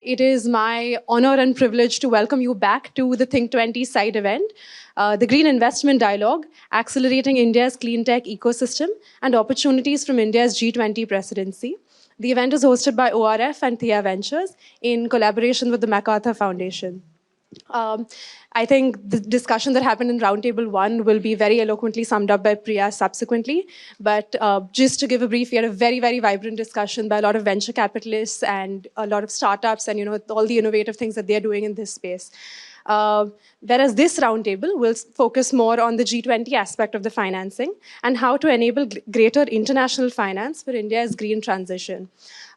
It is my honor and privilege to welcome you back to the Think 20 side event, the Green Investment Dialogue, Accelerating India's Clean Tech Ecosystem and Opportunities from India's G20 Presidency. The event is hosted by ORF and Theia Ventures in collaboration with the MacArthur Foundation. Um, I think the discussion that happened in Roundtable 1 will be very eloquently summed up by Priya subsequently. But just to give a brief, we had a very, very vibrant discussion by a lot of venture capitalists and a lot of startups and all the innovative things that they're doing in this space. Whereas this roundtable will focus more on the G20 aspect of the financing and how to enable greater international finance for India's green transition.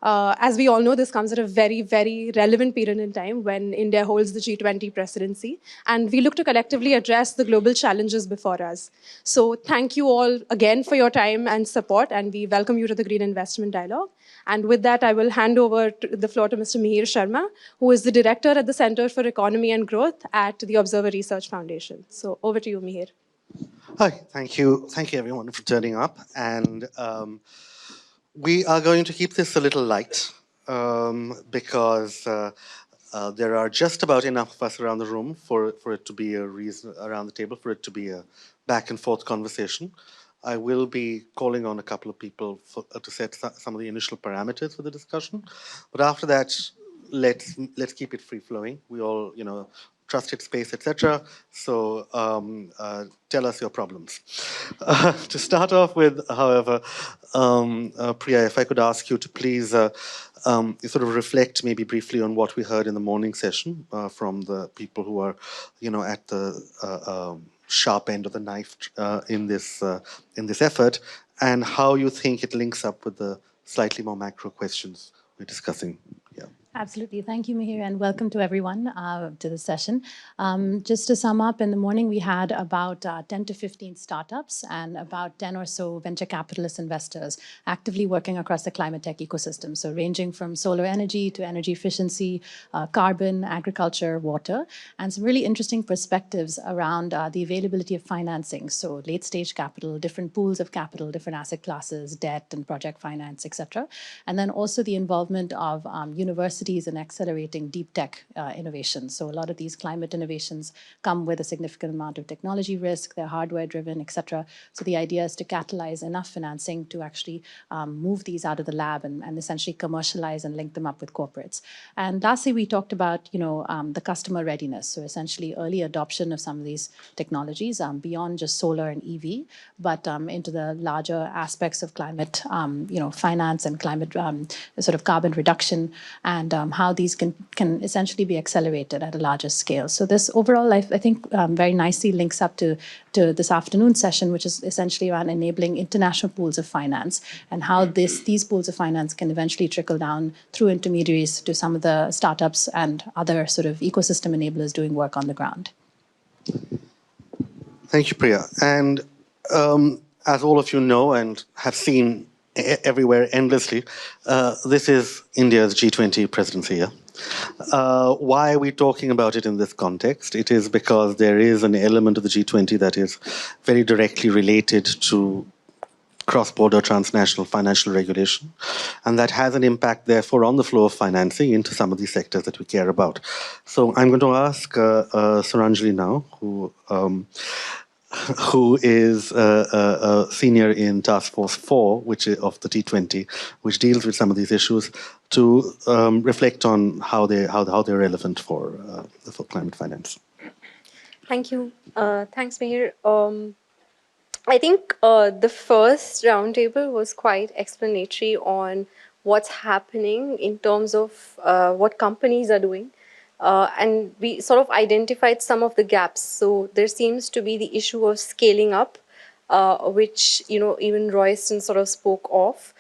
As we all know, this comes at a very, very relevant period in time when India holds the G20 presidency, and we look to collectively address the global challenges before us. So thank you all again for your time and support, and we welcome you to the Green Investment Dialogue. And with that, I will hand over the floor to Mr. Mihir Sharma, who is the director at the Center for Economy and Growth at the Observer Research Foundation. So over to you, Mihir. Hi, thank you everyone for turning up. And we are going to keep this a little light because there are just about enough of us around the room for it to be a reason around the table, for it to be a back and forth conversation. I will be calling on a couple of people to set some of the initial parameters for the discussion, but after that, let's keep it free flowing. We all, trusted space, etc. So tell us your problems. To start off with, however, Priya, if I could ask you to please sort of reflect maybe briefly on what we heard in the morning session from the people who are, at the sharp end of the knife in this effort, and how you think it links up with the slightly more macro questions we're discussing. Yeah. Absolutely. Thank you, Mihir, and welcome to everyone to the session. Just to sum up, in the morning we had about 10 to 15 startups and about 10 or so venture capitalist investors actively working across the climate tech ecosystem, so ranging from solar energy to energy efficiency, carbon, agriculture, water, and some really interesting perspectives around the availability of financing, so late-stage capital, different pools of capital, different asset classes, debt and project finance, etc. And then also the involvement of universities and accelerating deep tech innovation. So a lot of these climate innovations come with a significant amount of technology risk, they're hardware driven, etc. So the idea is to catalyze enough financing to actually move these out of the lab and essentially commercialize and link them up with corporates. And lastly, we talked about the customer readiness. So essentially early adoption of some of these technologies beyond just solar and EV, but into the larger aspects of climate, finance and climate sort of carbon reduction, and how these can essentially be accelerated at a larger scale. So this overall, I think, very nicely links up to this afternoon session, which is essentially around enabling international pools of finance and how these pools of finance can eventually trickle down through intermediaries to some of the startups and other sort of ecosystem enablers doing work on the ground. Thank you, Priya. And as all of you know and have seen everywhere endlessly, this is India's G20 presidency year. Why are we talking about it in this context? It is because there is an element of the G20 that is very directly related to cross-border transnational financial regulation, and that has an impact, therefore, on the flow of financing into some of these sectors that we care about. So I'm going to ask Suranjali now, who is a senior in Task Force 4, which is of the T20, which deals with some of these issues, to reflect on how they're relevant for climate finance. Thank you. Thanks, Mihir. I think the first roundtable was quite explanatory on what's happening in terms of what companies are doing. And we sort of identified some of the gaps. So there seems to be the issue of scaling up, which even Royston sort of spoke of.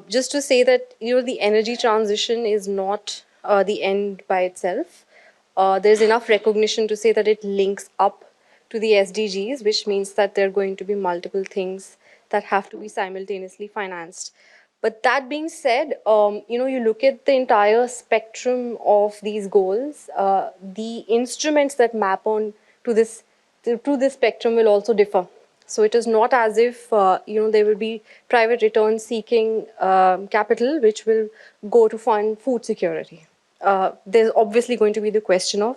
Just to say that the energy transition is not the end by itself. There's enough recognition to say that it links up to the SDGs, which means that there are going to be multiple things that have to be simultaneously financed. But that being said, you look at the entire spectrum of these goals, the instruments that map on to this spectrum will also differ. So it is not as if, there will be private return seeking capital, which will go to fund food security. there's obviously going to be the question of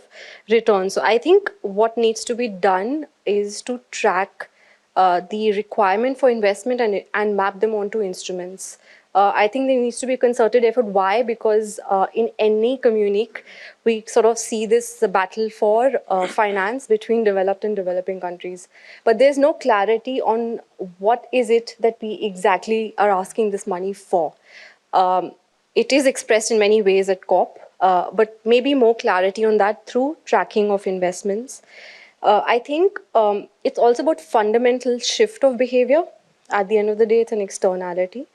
return. So I think what needs to be done is to track the requirement for investment and map them onto instruments. I think there needs to be a concerted effort. Why? Because in any communique, we sort of see this battle for finance between developed and developing countries. But there's no clarity on what is it that we exactly are asking this money for. It is expressed in many ways at COP, but maybe more clarity on that through tracking of investments. I think it's also about fundamental shift of behavior. At the end of the day, it's an externality.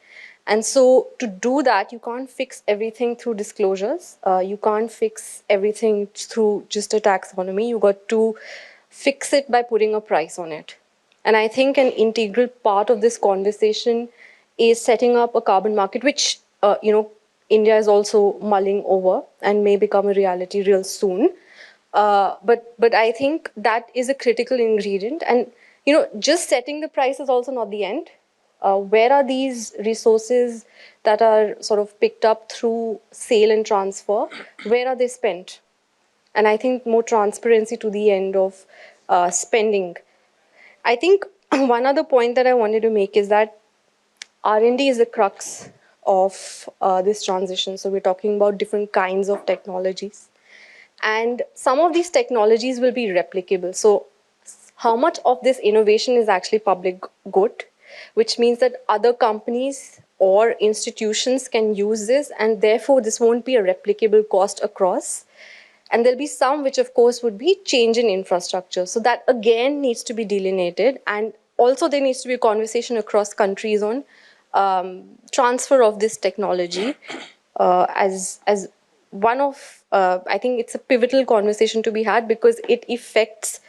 And so to do that, you can't fix everything through disclosures. You can't fix everything through just a taxonomy. You got to fix it by putting a price on it. And I think an integral part of this conversation is setting up a carbon market, which India is also mulling over and may become a reality real soon. But I think that is a critical ingredient. And just setting the price is also not the end. Where are these resources that are sort of picked up through sale and transfer? Where are they spent? And I think more transparency to the end of spending. I think one other point that I wanted to make is that R&D is the crux of this transition. So we're talking about different kinds of technologies. And some of these technologies will be replicable. So how much of this innovation is actually public good, which means that other companies or institutions can use this, and therefore this won't be a replicable cost across. And there'll be some which, of course, would be change in infrastructure. So that, again, needs to be delineated. And also there needs to be a conversation across countries on transfer of this technology as one of, I think it's a pivotal conversation to be had because it affects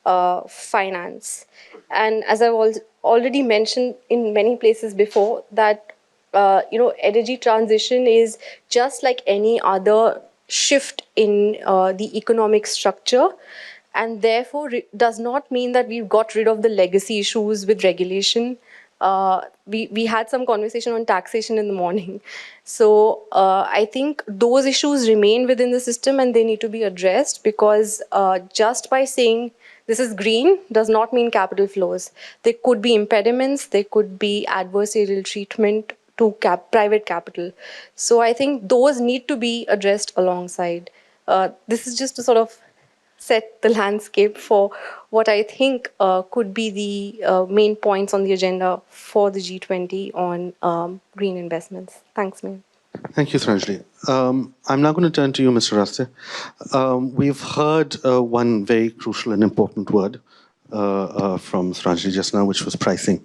finance. And as I've already mentioned in many places before, that energy transition is just like any other shift in the economic structure, and therefore does not mean that we've got rid of the legacy issues with regulation. We had some conversation on taxation in the morning. So I think those issues remain within the system and they need to be addressed because just by saying this is green does not mean capital flows. There could be impediments, there could be adversarial treatment to private capital. So I think those need to be addressed alongside. This is just to sort of set the landscape for what I think could be the main points on the agenda for the G20 on green investments. Thanks, Mayor. Thank you, Sranjali. I'm now going to turn to you, Mr. Raste. We've heard one very crucial and important word from Sranjali just now, which was pricing.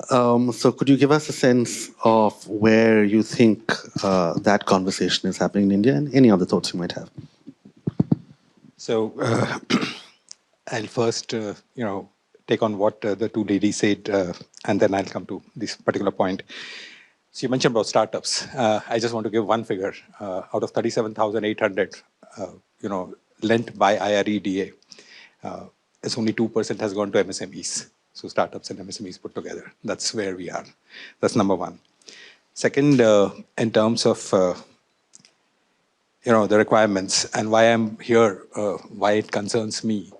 So could you give us a sense of where you think that conversation is happening in India and any other thoughts you might have? So I'll first, take on what the two ladies said, and then I'll come to this particular point. So you mentioned about startups. I just want to give one figure. Out of 37,800, lent by IREDA, it's only 2% has gone to MSMEs. So startups and MSMEs put together. That's where we are. That's number one. Second, in terms of the requirements and why I'm here, why it concerns me.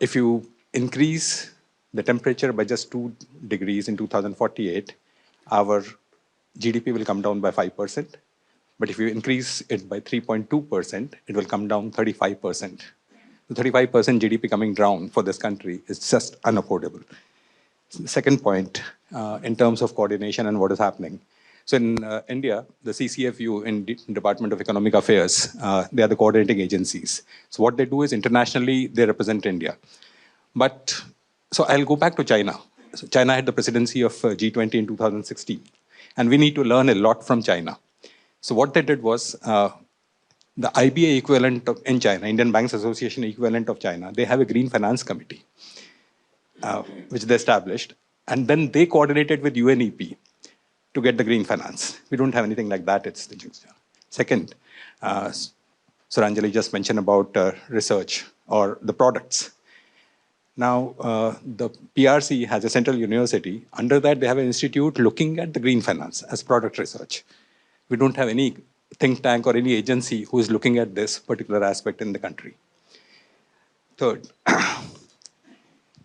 If you increase the temperature by just 2 degrees in 2048, our GDP will come down by 5%. But if you increase it by 3.2%, it will come down 35%. The 35% GDP coming down for this country is just unaffordable. Second point, in terms of coordination and what is happening. So in India, the CCFU in Department of Economic Affairs, they are the coordinating agencies. So what they do is internationally, they represent India. But, so I'll go back to China. So China had the presidency of G20 in 2016. And we need to learn a lot from China. So what they did was, the IBA equivalent in China, Indian Banks Association equivalent of China, they have a green finance committee, which they established. And then they coordinated with UNEP to get the green finance. We don't have anything like that. It's the second, Suranjali just mentioned about research or the products. Now, the PRC has a central university. Under that, they have an institute looking at the green finance as product research. We don't have any think tank or any agency who is looking at this particular aspect in the country. Third,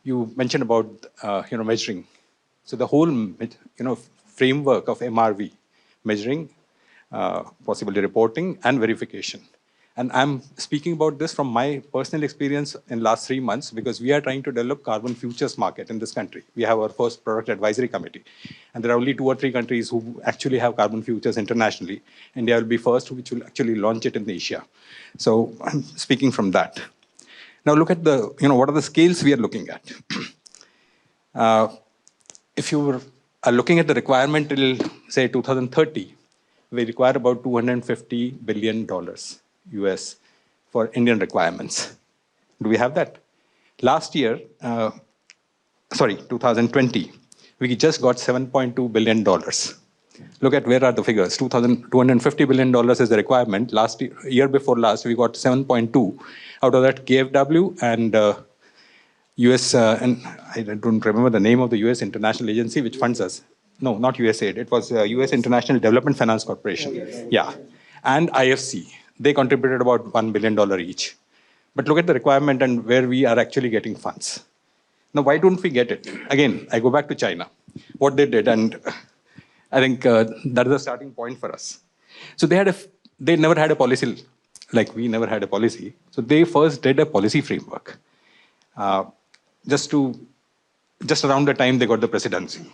you mentioned about measuring. So the whole framework of MRV, measuring, possibly reporting, and verification. And I'm speaking about this from my personal experience in last 3 months, because we are trying to develop carbon futures market in this country. We have our first product advisory committee, and there are only 2 or 3 countries who actually have carbon futures internationally. India will be first, which will actually launch it in Asia. So I'm speaking from that. Now look at the, what are the scales we are looking at? If you are looking at the requirement till, say, 2030, we require about $250 billion US for Indian requirements. Do we have that? Last year, 2020, we just got $7.2 billion. Look at where are the figures. $250 billion is the requirement. Year before last, we got 7.2. Out of that, KfW and US, and I don't remember the name of the US international agency which funds us. No, not USAID. It was US International Development Finance Corporation. Yeah. And IFC. They contributed about $1 billion each. But look at the requirement and where we are actually getting funds. Now, why don't we get it? Again, I go back to China. What they did, and I think that is a starting point for us. So they never had a policy, like we never had a policy. So they first did a policy framework. Just around the time they got the presidency.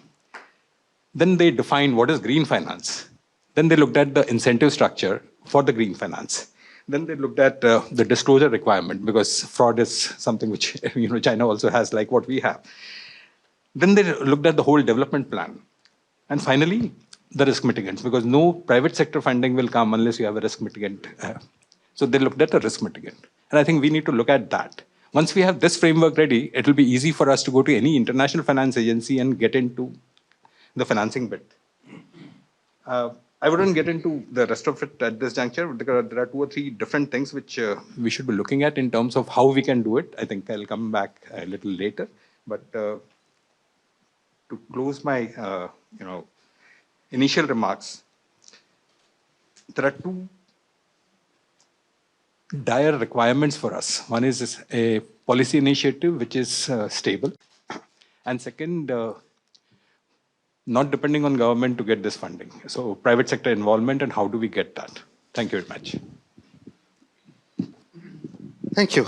Then they defined what is green finance. Then they looked at the incentive structure for the green finance. Then they looked at the disclosure requirement, because fraud is something which China also has, like what we have. Then they looked at the whole development plan. And finally, the risk mitigants, because no private sector funding will come unless you have a risk mitigant. So they looked at the risk mitigant. And I think we need to look at that. Once we have this framework ready, it will be easy for us to go to any international finance agency and get into the financing bit. I wouldn't get into the rest of it at this juncture. There are 2 or 3 different things which we should be looking at in terms of how we can do it. I think I'll come back a little later. But to close my initial remarks, there are 2 dire requirements for us. One is a policy initiative which is stable. And second, not depending on government to get this funding. So private sector involvement, and how do we get that? Thank you very much. Thank you.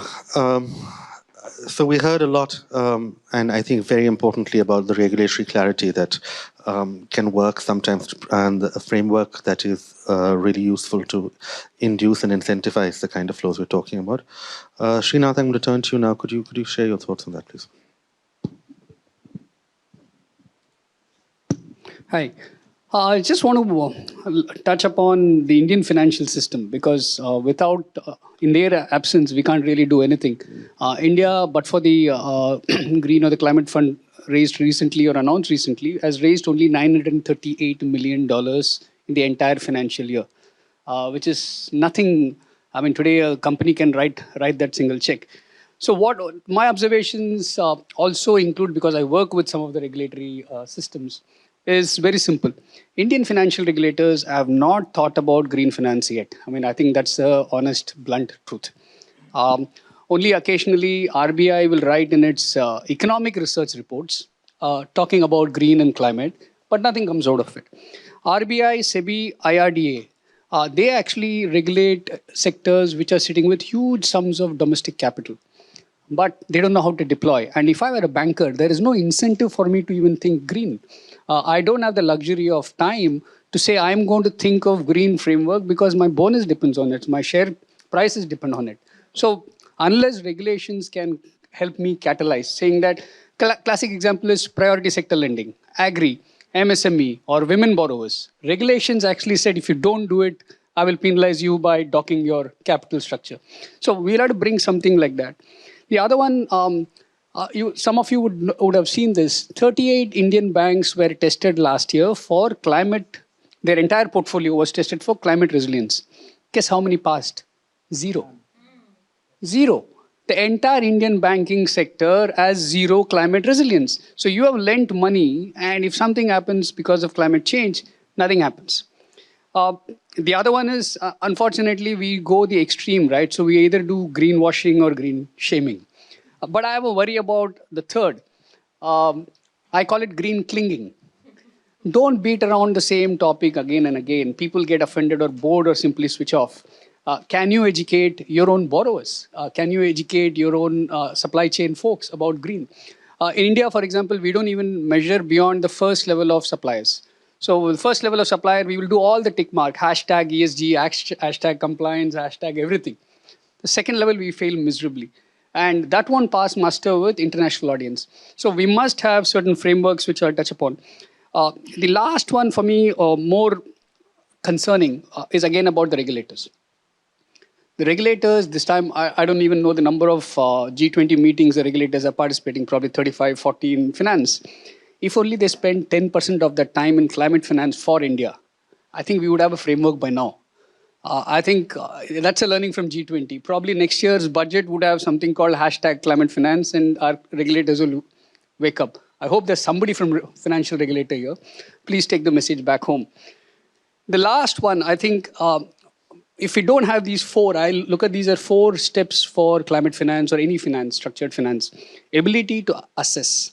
So we heard a lot, and I think very importantly about the regulatory clarity that can work sometimes, and a framework that is really useful to induce and incentivize the kind of flows we're talking about. Srinath, I'm going to turn to you now. Could you share your thoughts on that, please? Hi. I just want to touch upon the Indian financial system, because in their absence, we can't really do anything. India, but for the Green or the Climate Fund raised recently or announced recently, has raised only $938 million in the entire financial year, which is nothing. I mean, today a company can write that single check. So what my observations also include, because I work with some of the regulatory systems, is very simple. Indian financial regulators have not thought about green finance yet. I mean, I think that's the honest, blunt truth. Only occasionally, RBI will write in its economic research reports talking about green and climate, but nothing comes out of it. RBI, SEBI, IRDA, they actually regulate sectors which are sitting with huge sums of domestic capital, but they don't know how to deploy. And if I were a banker, there is no incentive for me to even think green. I don't have the luxury of time to say I'm going to think of green framework, because my bonus depends on it, my share prices depend on it. So unless regulations can help me catalyze, saying that classic example is priority sector lending, agri, MSME, or women borrowers. Regulations actually said if you don't do it, I will penalize you by docking your capital structure. So we'll have to bring something like that. The other one, some of you would have seen this. 38 Indian banks were tested last year for climate. Their entire portfolio was tested for climate resilience. Guess how many passed? 0. 0. The entire Indian banking sector has 0 climate resilience. So you have lent money, and if something happens because of climate change, nothing happens. The other one is, unfortunately, we go the extreme, right? So we either do greenwashing or green shaming. But I have a worry about the third. I call it green clinging. Don't beat around the same topic again and again. People get offended or bored or simply switch off. Can you educate your own borrowers? Can you educate your own supply chain folks about green? In India, for example, we don't even measure beyond the first level of suppliers. So the first level of supplier, we will do all the tick mark, hashtag ESG, hashtag compliance, hashtag everything. The second level, we fail miserably. And that won't pass muster with international audience. So we must have certain frameworks which I'll touch upon. The last one for me, more concerning, is again about the regulators. The regulators, this time, I don't even know the number of G20 meetings the regulators are participating, probably 35, 40 in finance. If only they spend 10% of their time in climate finance for India, I think we would have a framework by now. I think that's a learning from G20. Probably next year's budget would have something called hashtag climate finance, and our regulators will wake up. I hope there's somebody from financial regulator here. Please take the message back home. The last one, I think, if we don't have these four, I look at these are 4 steps for climate finance or any finance, structured finance. Ability to assess.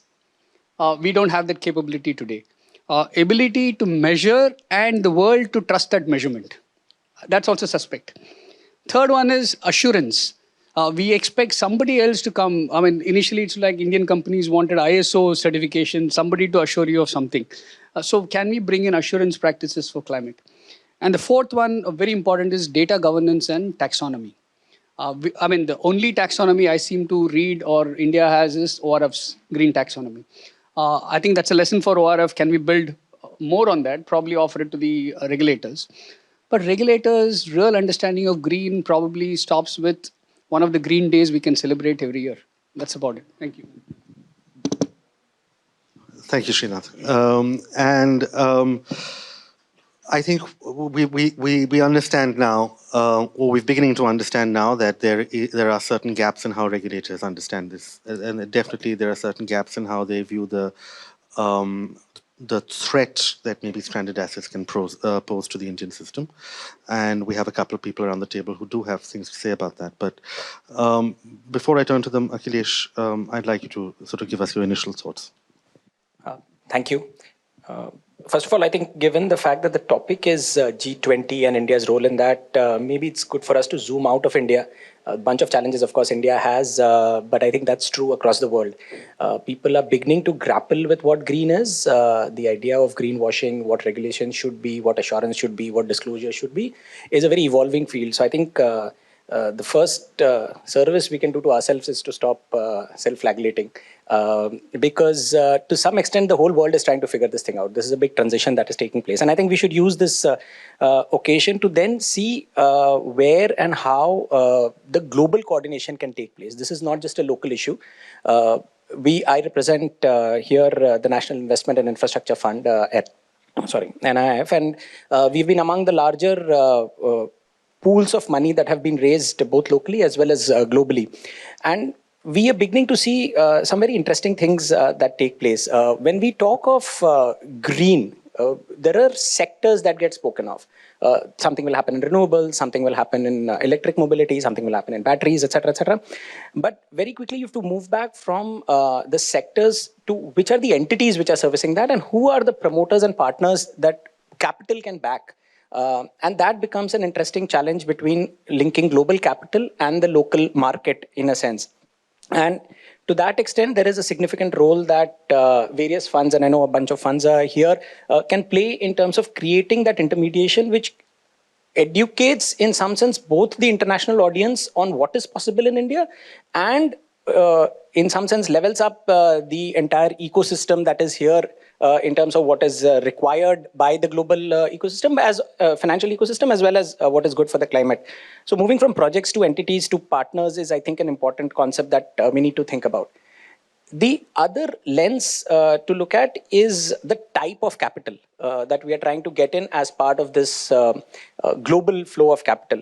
We don't have that capability today. Ability to measure and the world to trust that measurement. That's also suspect. Third one is assurance. We expect somebody else to come. I mean, initially it's like Indian companies wanted ISO certification, somebody to assure you of something. So can we bring in assurance practices for climate? And the fourth one, very important, is data governance and taxonomy. I mean, the only taxonomy I seem to read or India has is ORF's green taxonomy. I think that's a lesson for ORF. Can we build more on that? Probably offer it to the regulators. But regulators' real understanding of green probably stops with one of the green days we can celebrate every year. That's about it. Thank you. Thank you, Srinath. I think we understand now, or we're beginning to understand now, that there are certain gaps in how regulators understand this, and definitely there are certain gaps in how they view the threat that maybe stranded assets can pose to the Indian system. And we have a couple of people around the table who do have things to say about that. But before I turn to them, Akhilesh, I'd like you to sort of give us your initial thoughts. Thank you. First of all, I think given the fact that the topic is G20 and India's role in that, maybe it's good for us to zoom out of India. A bunch of challenges, of course, India has, but I think that's true across the world. People are beginning to grapple with what green is, the idea of greenwashing, what regulation should be, what assurance should be, what disclosure should be, is a very evolving field. So I think the first service we can do to ourselves is to stop self-flagellating. Because to some extent, the whole world is trying to figure this thing out. This is a big transition that is taking place. And I think we should use this occasion to then see where and how the global coordination can take place. This is not just a local issue. I represent here the National Investment and Infrastructure Fund at NIF, and we've been among the larger pools of money that have been raised both locally as well as globally. And we are beginning to see some very interesting things that take place. When we talk of green, there are sectors that get spoken of. Something will happen in renewables, something will happen in electric mobility, something will happen in batteries, etc., etc. But very quickly, you have to move back from the sectors to which are the entities which are servicing that, and who are the promoters and partners that capital can back. And that becomes an interesting challenge between linking global capital and the local market in a sense. And to that extent, there is a significant role that various funds, and I know a bunch of funds are here, can play in terms of creating that intermediation, which educates, in some sense, both the international audience on what is possible in India and, in some sense, levels up the entire ecosystem that is here in terms of what is required by the global ecosystem, as financial ecosystem, as well as what is good for the climate. So moving from projects to entities to partners is, I think, an important concept that we need to think about. The other lens to look at is the type of capital that we are trying to get in as part of this global flow of capital.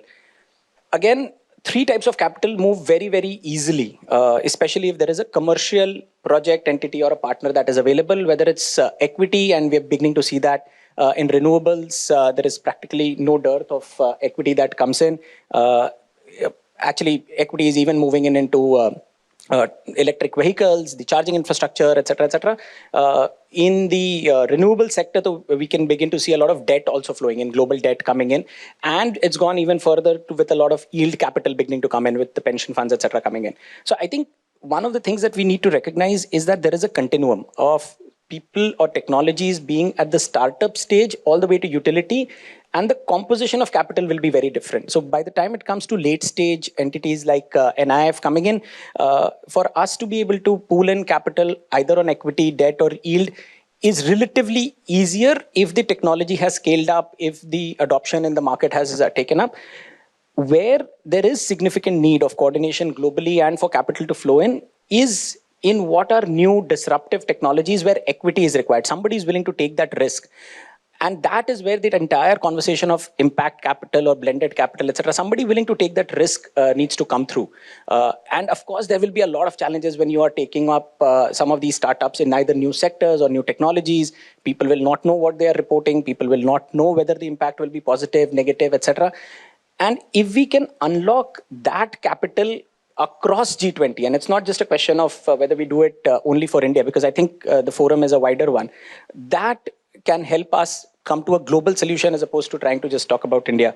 Again, 3 types of capital move very, very easily, especially if there is a commercial project entity or a partner that is available, whether it's equity, and we're beginning to see that In renewables, there is practically no dearth of equity that comes in. Actually, equity is even moving into electric vehicles, the charging infrastructure, etc., etc. In the renewable sector, we can begin to see a lot of debt also flowing in, global debt coming in, and it's gone even further with a lot of yield capital beginning to come in with the pension funds, etc., coming in. So I think one of the things that we need to recognize is that there is a continuum of people or technologies being at the startup stage all the way to utility, and the composition of capital will be very different. So by the time it comes to late stage entities like NIF coming in, for us to be able to pool in capital either on equity, debt or yield is relatively easier if the technology has scaled up, if the adoption in the market has taken up. Where there is significant need of coordination globally and for capital to flow in is in what are new disruptive technologies where equity is required. Somebody is willing to take that risk. And that is where the entire conversation of impact capital or blended capital, etc., somebody willing to take that risk needs to come through. And of course, there will be a lot of challenges when you are taking up some of these startups in either new sectors or new technologies. People will not know what they are reporting. People will not know whether the impact will be positive, negative, etc. And if we can unlock that capital across G20, and it's not just a question of whether we do it only for India, because I think the forum is a wider one, that can help us come to a global solution as opposed to trying to just talk about India.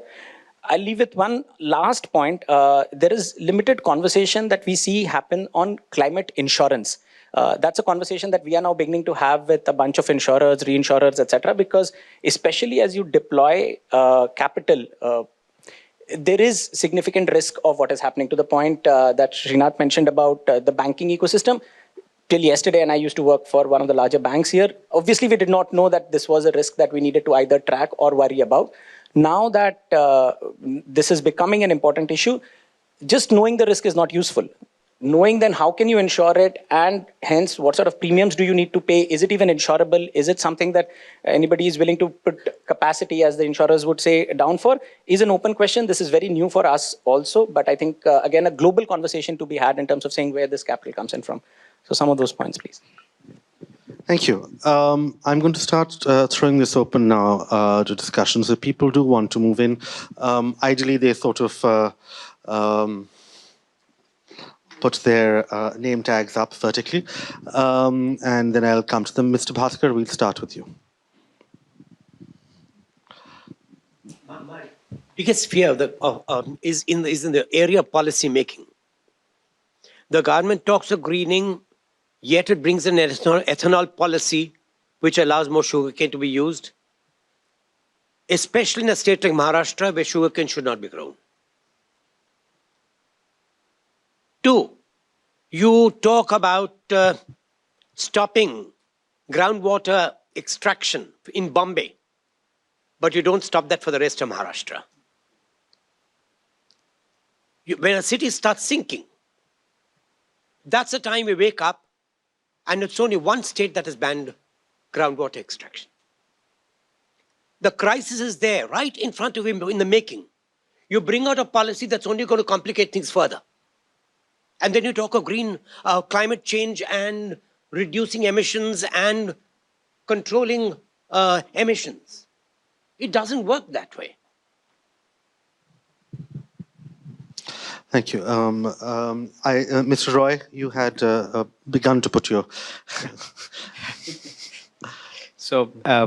I'll leave with one last point. There is limited conversation that we see happen on climate insurance. That's a conversation that we are now beginning to have with a bunch of insurers, reinsurers, etc., because especially as you deploy capital, there is significant risk of what is happening, to the point that Srinath mentioned about the banking ecosystem. Till yesterday, and I used to work for one of the larger banks here, obviously we did not know that this was a risk that we needed to either track or worry about. Now that this is becoming an important issue, just knowing the risk is not useful. Knowing then how can you insure it, and hence what sort of premiums do you need to pay? Is it even insurable? Is it something that anybody is willing to put capacity, as the insurers would say, down for? Is an open question. This is very new for us also, but I think again a global conversation to be had in terms of saying where this capital comes in from. So some of those points, please. Thank you. I'm going to start throwing this open now to discussion. So people do want to move in. Ideally, they sort of put their name tags up vertically, and then I'll come to them. Mr. Bhaskar, we'll start with you. My biggest fear is in the area of policy making. The government talks of greening, yet it brings an ethanol policy which allows more sugarcane to be used, especially in a state like Maharashtra where sugarcane should not be grown. Two, you talk about stopping groundwater extraction in Bombay, but you don't stop that for the rest of Maharashtra. When a city starts sinking, that's the time we wake up, and it's only one state that has banned groundwater extraction. The crisis is there, right in front of him, in the making. You bring out a policy that's only going to complicate things further. And then you talk of green climate change and reducing emissions and controlling emissions. It doesn't work that way. Thank you. Mr. Roy, you had begun to put your... So, I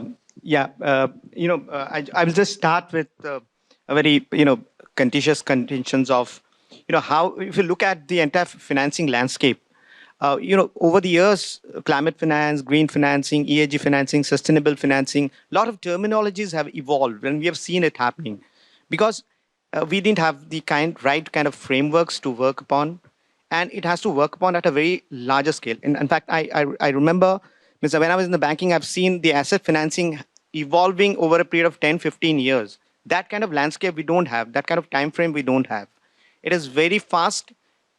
will just start with a very, contentious contentions of, how, if you look at the entire financing landscape, over the years, climate finance, green financing, ESG financing, sustainable financing, a lot of terminologies have evolved, and we have seen it happening because we didn't have the right kind of frameworks to work upon, and it has to work upon at a very larger scale. In fact, I remember, when I was in the banking, I've seen the asset financing evolving over a period of 10, 15 years. That kind of landscape we don't have. That kind of time frame we don't have. It is very fast.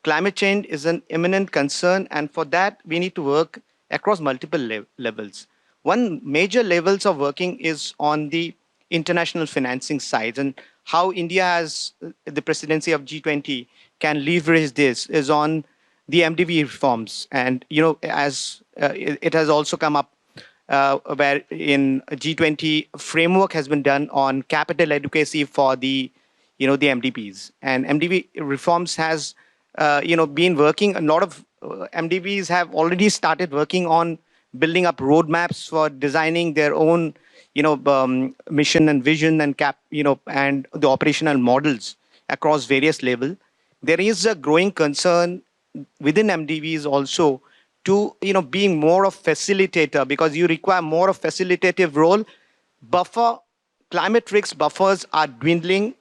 Climate change is an imminent concern, and for that, we need to work across multiple levels. One major levels of working is on the international financing side, and how India as the presidency of G20 can leverage this is on the MDV reforms. And, as it has also come up, where in G20 framework has been done on capital adequacy for the MDBs, and MDB reforms has been working. A lot of MDBs have already started working on building up roadmaps for designing their own mission and vision and and the operational models across various levels. There is a growing concern within MDBs also to being more of facilitator, because you require more of facilitative role. Buffer climate risk buffers are dwindling.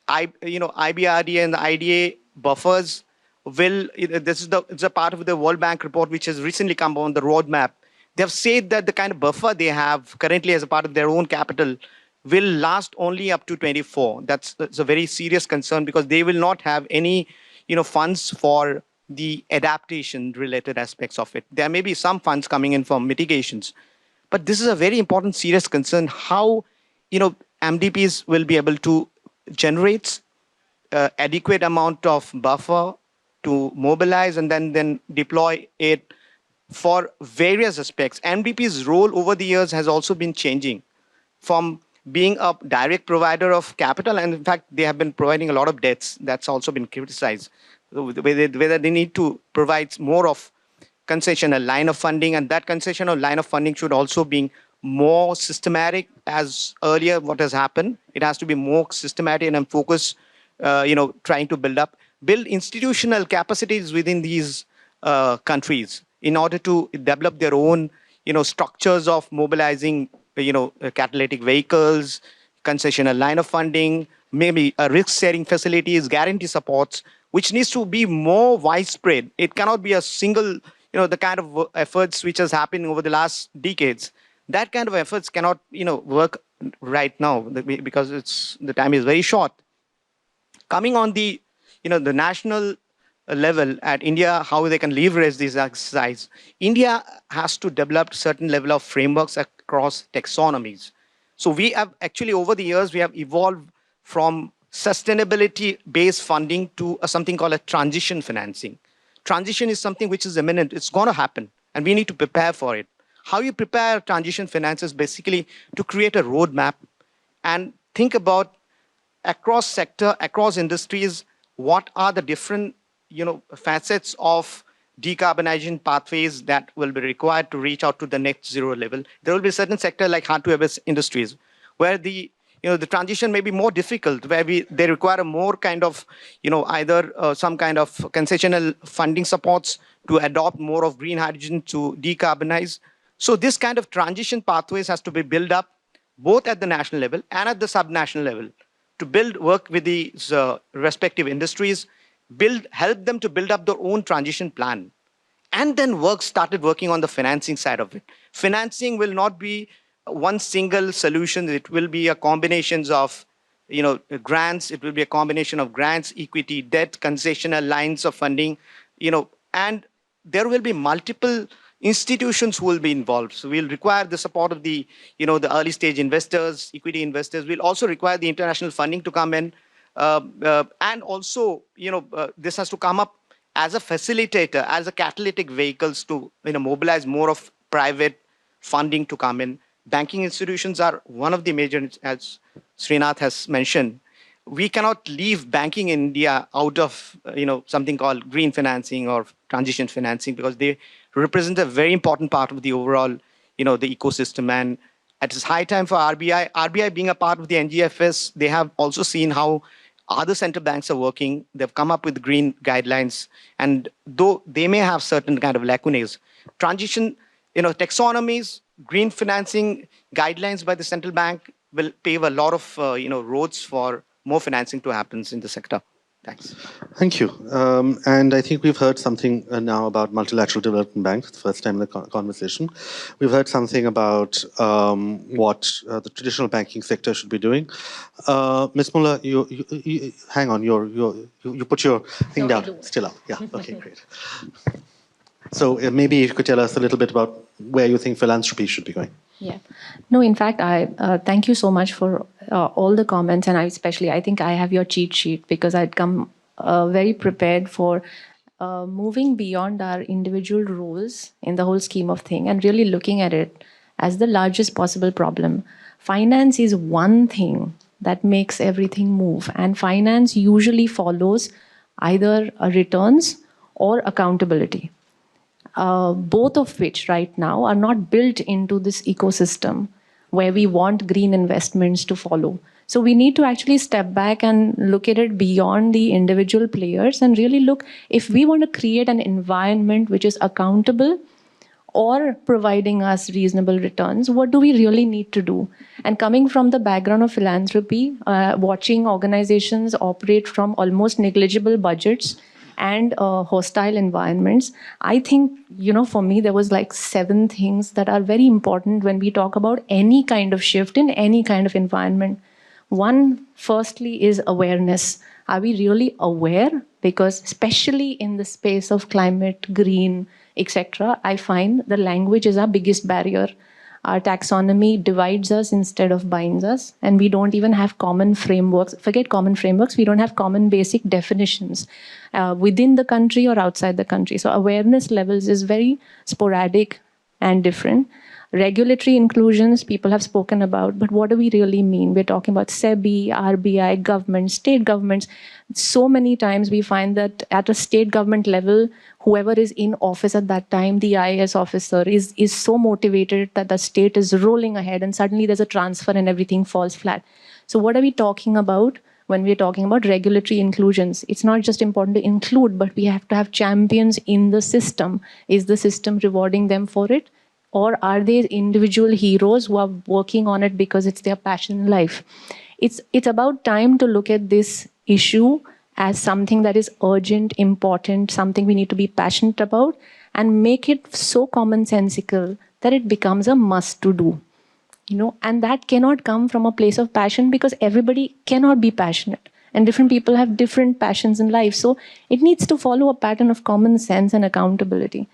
IBRD and the IDA buffers will. This is it's a part of the World Bank report which has recently come on the roadmap. They have said that the kind of buffer they have currently as a part of their own capital will last only up to 24. That's a very serious concern, because they will not have any funds for the adaptation related aspects of it. There may be some funds coming in from mitigations, but this is a very important serious concern, how MDPs will be able to generate adequate amount of buffer to mobilize and then deploy it for various aspects. MDP's role over the years has also been changing from being a direct provider of capital, and in fact, they have been providing a lot of debts. That's also been criticized, whether they need to provide more of concessional line of funding, and that concessional line of funding should also be more systematic. As earlier what has happened, it has to be more systematic and focused, trying to build institutional capacities within these countries in order to develop their own structures of mobilizing catalytic vehicles, concessional line of funding, maybe risk-sharing facilities, guarantee supports, which needs to be more widespread. It cannot be a single, the kind of efforts which has happened over the last decades. That kind of efforts cannot, work right now, because the time is very short. Coming on the, the national level at India, how they can leverage this exercise. India has to develop certain level of frameworks across taxonomies. So we have actually, over the years, we have evolved from sustainability-based funding to something called a transition financing. Transition is something which is imminent. It's going to happen, and we need to prepare for it. How you prepare transition finance is basically to create a roadmap and think about across sector, across industries, what are the different facets of decarbonization pathways that will be required to reach out to the net zero level. There will be certain sector like hard to abate industries where the transition may be more difficult, where they require a more kind of either some kind of concessional funding supports to adopt more of green hydrogen to decarbonize. So this kind of transition pathways has to be built up both at the national level and at the subnational level to work with these respective industries, help them to build up their own transition plan, and then started working on the financing side of it. Financing will not be one single solution. It will be a combination of grants. It will be a combination of grants, equity, debt, concessional lines of funding, and there will be multiple institutions who will be involved. So we'll require the support of the early stage investors, equity investors. We'll also require the international funding to come in. And also, this has to come up as a facilitator, as a catalytic vehicles to mobilize more of private funding to come in. Banking institutions are one of the major, as Srinath has mentioned. We cannot leave banking in India out of something called green financing or transition financing, because they represent a very important part of the overall the ecosystem. And it is high time for RBI being a part of the NGFS. They have also seen how other central banks are working. They've come up with green guidelines, and though they may have certain kind of lacunae, transition taxonomies, green financing guidelines by the central bank will pave a lot of roads for more financing to happen in the sector. Thanks. Thank you. And I think we've heard something now about multilateral development banks, the first time in the conversation. We've heard something about what the traditional banking sector should be doing. Ms. Muller, you hang on. You put your thing down. Still up. Yeah. Okay. Great. So maybe you could tell us a little bit about where you think philanthropy should be going. Yeah. No, in fact, I thank you so much for all the comments, and I think I have your cheat sheet, because I'd come very prepared for moving beyond our individual roles in the whole scheme of thing and really looking at it as the largest possible problem. Finance is one thing that makes everything move, and finance usually follows either returns or accountability. Both of which right now are not built into this ecosystem where we want green investments to follow. So we need to actually step back and look at it beyond the individual players and really look, if we want to create an environment which is accountable or providing us reasonable returns, what do we really need to do? And coming from the background of philanthropy, watching organizations operate from almost negligible budgets and hostile environments, I think, for me, there was like 7 things that are very important when we talk about any kind of shift in any kind of environment. One, firstly, is awareness. Are we really aware? Because especially in the space of climate, green, etc., I find the language is our biggest barrier. Our taxonomy divides us instead of binds us, and we don't even have common frameworks. Forget common frameworks, we don't have common basic definitions within the country or outside the country. So awareness levels is very sporadic and different. Regulatory inclusions, people have spoken about, but what do we really mean? We're talking about SEBI, RBI, government, state governments. So many times we find that at a state government level, whoever is in office at that time, the IAS officer, is so motivated that the state is rolling ahead and suddenly there's a transfer and everything falls flat. So what are we talking about when we're talking about regulatory inclusions? It's not just important to include, but we have to have champions in the system. Is the system rewarding them for it? Or are they individual heroes who are working on it because it's their passion in life? It's about time to look at this issue as something that is urgent, important, something we need to be passionate about, and make it so commonsensical that it becomes a must to do. And that cannot come from a place of passion because everybody cannot be passionate. And different people have different passions in life. So it needs to follow a pattern of common sense and accountability.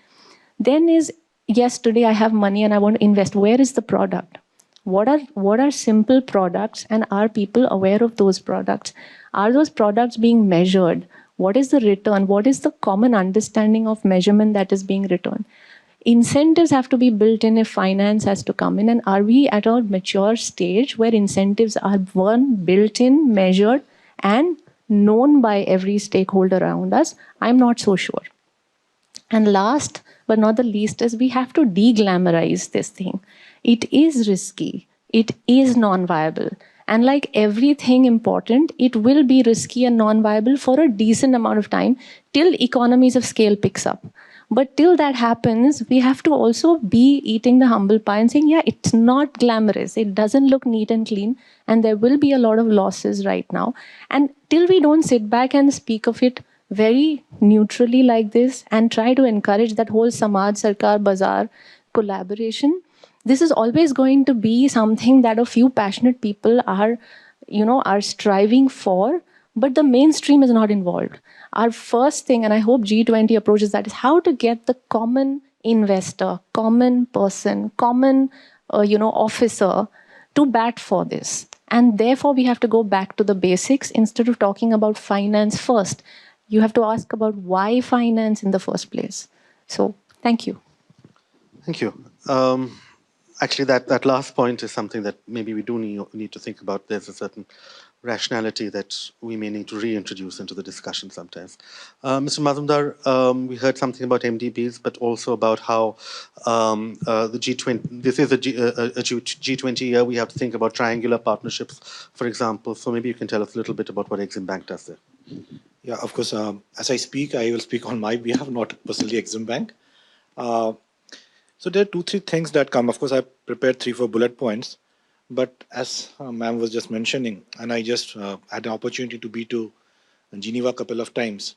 Then is, yes, today I have money and I want to invest. Where is the product? What are simple products, and are people aware of those products? Are those products being measured? What is the return? What is the common understanding of measurement that is being returned? Incentives have to be built in if finance has to come in. And are we at a mature stage where incentives are, one, built in, measured, and known by every stakeholder around us? I'm not so sure. And last but not the least is we have to de-glamorize this thing. It is risky. It is non-viable. And like everything important, it will be risky and non-viable for a decent amount of time till economies of scale picks up. But till that happens, we have to also be eating the humble pie and saying, yeah, it's not glamorous. It doesn't look neat and clean. And there will be a lot of losses right now. And till we don't sit back and speak of it very neutrally like this and try to encourage that whole Samaj Sarkar Bazaar collaboration, this is always going to be something that a few passionate people are striving for, but the mainstream is not involved. Our first thing, and I hope G20 approaches that, is how to get the common investor, common person, common officer to bat for this. And therefore, we have to go back to the basics instead of talking about finance first. You have to ask about why finance in the first place. So, thank you. Thank you. Actually, that last point is something that maybe we do need to think about. There's a certain rationality that we may need to reintroduce into the discussion sometimes. Mr. Mazumdar, we heard something about MDBs, but also about how the G20, this is a G20 year, we have to think about triangular partnerships, for example. So maybe you can tell us a little bit about what Exim Bank does there. Yeah, of course. As I speak, I will speak on my behalf, not personally Exim Bank. So there are 2-3 things that come. Of course, I prepared 3-4 bullet points. But as ma'am was just mentioning, and I just had an opportunity to be to Geneva a couple of times.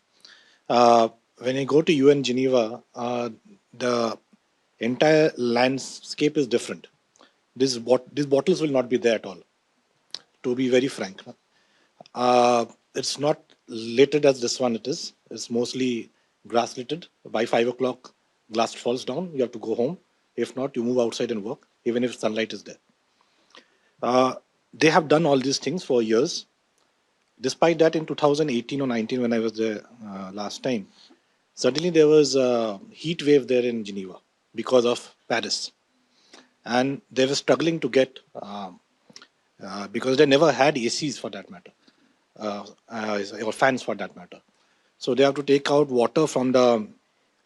When I go to UN Geneva, the entire landscape is different. These bottles will not be there at all, to be very frank. It's not littered as this one it is. It's mostly grass littered. By 5 o'clock, glass falls down. You have to go home. If not, you move outside and work, even if sunlight is there. They have done all these things for years. Despite that, in 2018 or 19, when I was there last time, suddenly there was a heat wave there in Geneva because of Paris. and they were struggling to get, because they never had ACs for that matter, or fans for that matter. So they have to take out water from the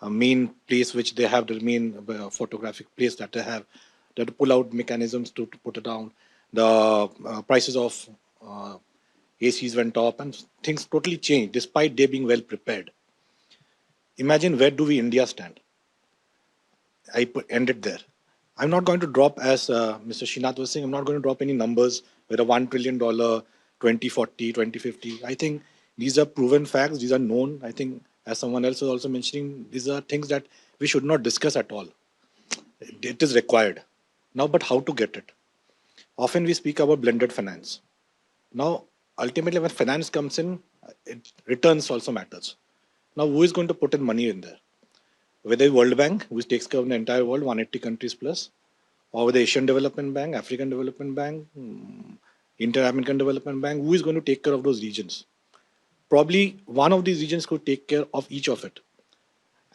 main place which they have, the main photographic place that they have. They have to pull out mechanisms to put it down. The prices of ACs went up and things totally changed despite they being well prepared. Imagine where do we India stand? Ended there. I'm not going to drop, as Mr. Srinath was saying, I'm not going to drop any numbers with a $1 trillion, 2040, 2050. I think these are proven facts. These are known. I think, as someone else was also mentioning, these are things that we should not discuss at all. It is required. Now, but how to get it? Often we speak about blended finance. Now, ultimately, when finance comes in, returns also matters. Now, who is going to put in money in there? Whether World Bank, which takes care of the entire world, 180 countries plus, or the Asian Development Bank, African Development Bank, Inter-American Development Bank, who is going to take care of those regions? Probably one of these regions could take care of each of it.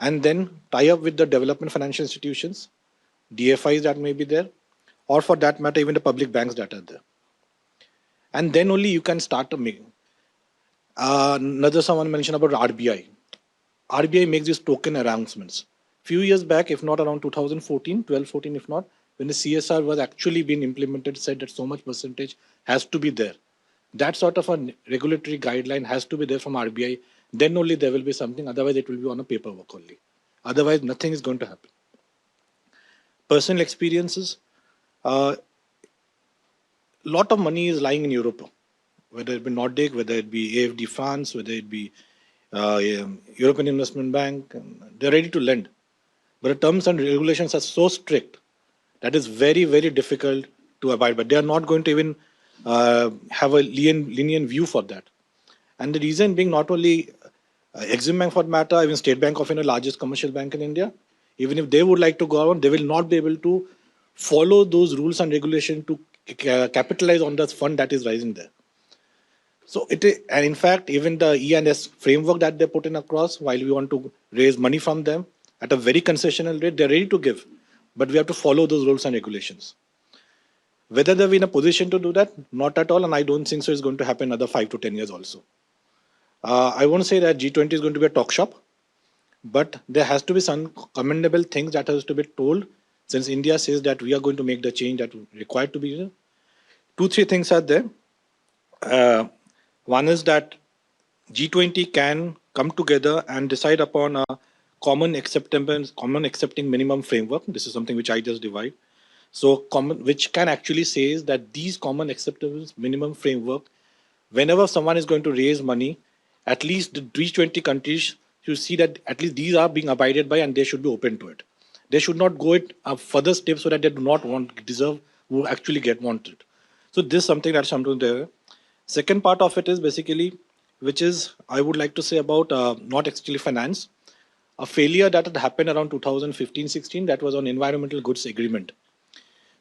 And then tie up with the development financial institutions, DFIs that may be there, or for that matter, even the public banks that are there. And then only you can start to make. Another someone mentioned about RBI. RBI makes these token announcements. Few years back, if not around 2014, 12-14 if not, when the CSR was actually being implemented, said that so much percentage has to be there. That sort of a regulatory guideline has to be there from RBI. Then only there will be something. Otherwise, it will be on a paperwork only. Otherwise, nothing is going to happen. Personal experiences. Lot of money is lying in Europe, whether it be Nordic, whether it be AFD France, whether it be European Investment Bank. They're ready to lend. But the terms and regulations are so strict that is very, very difficult to abide by. They are not going to even have a lenient view for that. And the reason being not only Exim Bank for that matter, even State Bank of India, largest commercial bank in India, even if they would like to go on, they will not be able to follow those rules and regulations to capitalize on the fund that is rising there. So and in fact, even the E&S framework that they put in across, while we want to raise money from them at a very concessional rate, they're ready to give. But we have to follow those rules and regulations. Whether they're in a position to do that, not at all, and I don't think so it's going to happen another 5 to 10 years also. I won't say that G20 is going to be a talk shop, but there has to be some commendable things that has to be told, since India says that we are going to make the change that required to be there. 2-3 things are there. One is that G20 can come together and decide upon a common accepting minimum framework. This is something which I just divide. So which can actually say that these common acceptable minimum framework, whenever someone is going to raise money, at least the G20 countries should see that at least these are being abided by and they should be open to it. They should not go it a further step so that they do not deserve who actually want it. So this is something that's something there. Second part of it is basically, which is I would like to say about not actually finance, a failure that had happened around 2015-16 that was on environmental goods agreement.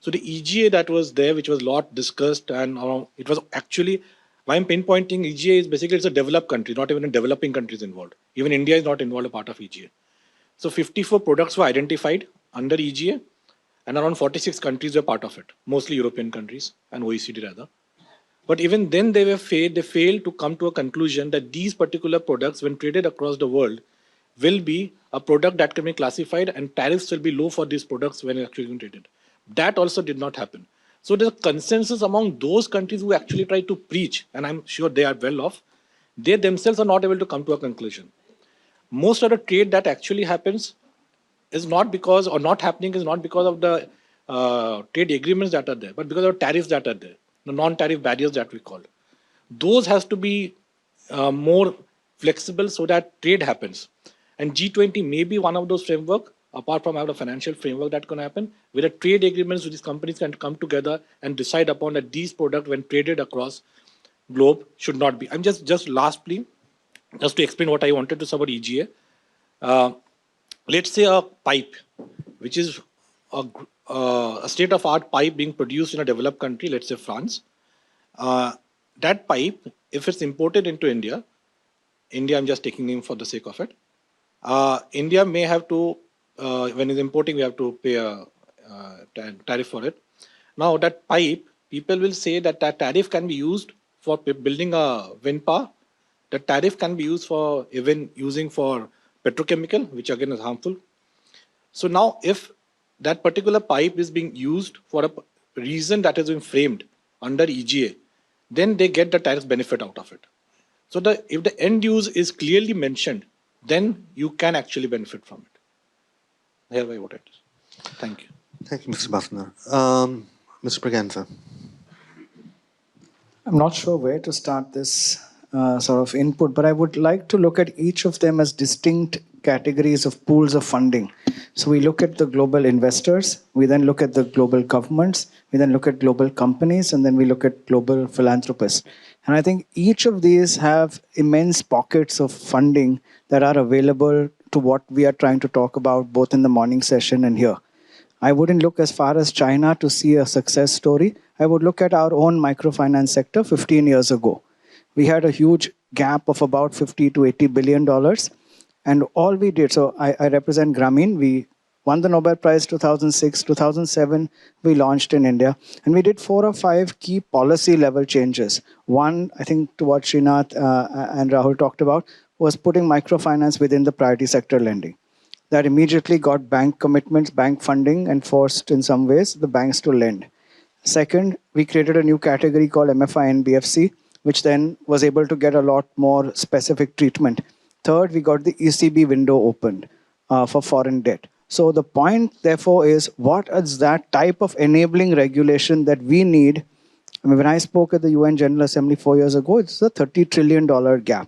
So the EGA that was there, which was a lot discussed, and it was actually, why I'm pinpointing EGA is basically it's a developed country, not even a developing countries involved. Even India is not involved a part of EGA. So 54 products were identified under EGA, and around 46 countries were part of it, mostly European countries and OECD rather. But even then they failed to come to a conclusion that these particular products, when traded across the world, will be a product that can be classified and tariffs will be low for these products when actually traded. That also did not happen. So there's a consensus among those countries who actually try to preach, and I'm sure they are well off, they themselves are not able to come to a conclusion. Most of the trade that actually happens is not because, or not happening is not because of the trade agreements that are there, but because of tariffs that are there, the non-tariff barriers that we call. Those has to be more flexible so that trade happens. And G20 may be one of those framework, apart from having a financial framework that can happen, where the trade agreements with these companies can come together and decide upon that these products, when traded across globe, should not be. I'm just lastly, just to explain what I wanted to say about EGA. Let's say a pipe, which is a state-of-art pipe being produced in a developed country, let's say France. That pipe, if it's imported into India, I'm just taking name for the sake of it. India may have to, when it's importing, we have to pay tariff for it. Now that pipe, people will say that that tariff can be used for building a wind power. The tariff can be used for even using for petrochemical, which again is harmful. So now if that particular pipe is being used for a reason that has been framed under EGA, then they get the tariff benefit out of it. So if the end use is clearly mentioned, then you can actually benefit from it. Hereby what it is. Thank you. Thank you, Mr. Bafner. Mr. Braganza. I'm not sure where to start this sort of input, but I would like to look at each of them as distinct categories of pools of funding. So we look at the global investors, we then look at the global governments, we then look at global companies, and then we look at global philanthropists. And I think each of these have immense pockets of funding that are available to what we are trying to talk about both in the morning session and here. I wouldn't look as far as China to see a success story. I would look at our own microfinance sector 15 years ago. We had a huge gap of about $50 to $80 billion. And all we did, so I represent Grameen. We won the Nobel Prize 2006, 2007, we launched in India. And we did 4 or 5 key policy level changes. One, I think to what Srinath and Rahul talked about, was putting microfinance within the priority sector lending. That immediately got bank commitments, bank funding, and forced in some ways the banks to lend. Second, we created a new category called MFI NBFC, which then was able to get a lot more specific treatment. Third, we got the ECB window opened for foreign debt. So the point, therefore, is what is that type of enabling regulation that we need? I mean, when I spoke at the UN General Assembly 4 years ago, it's a $30 trillion gap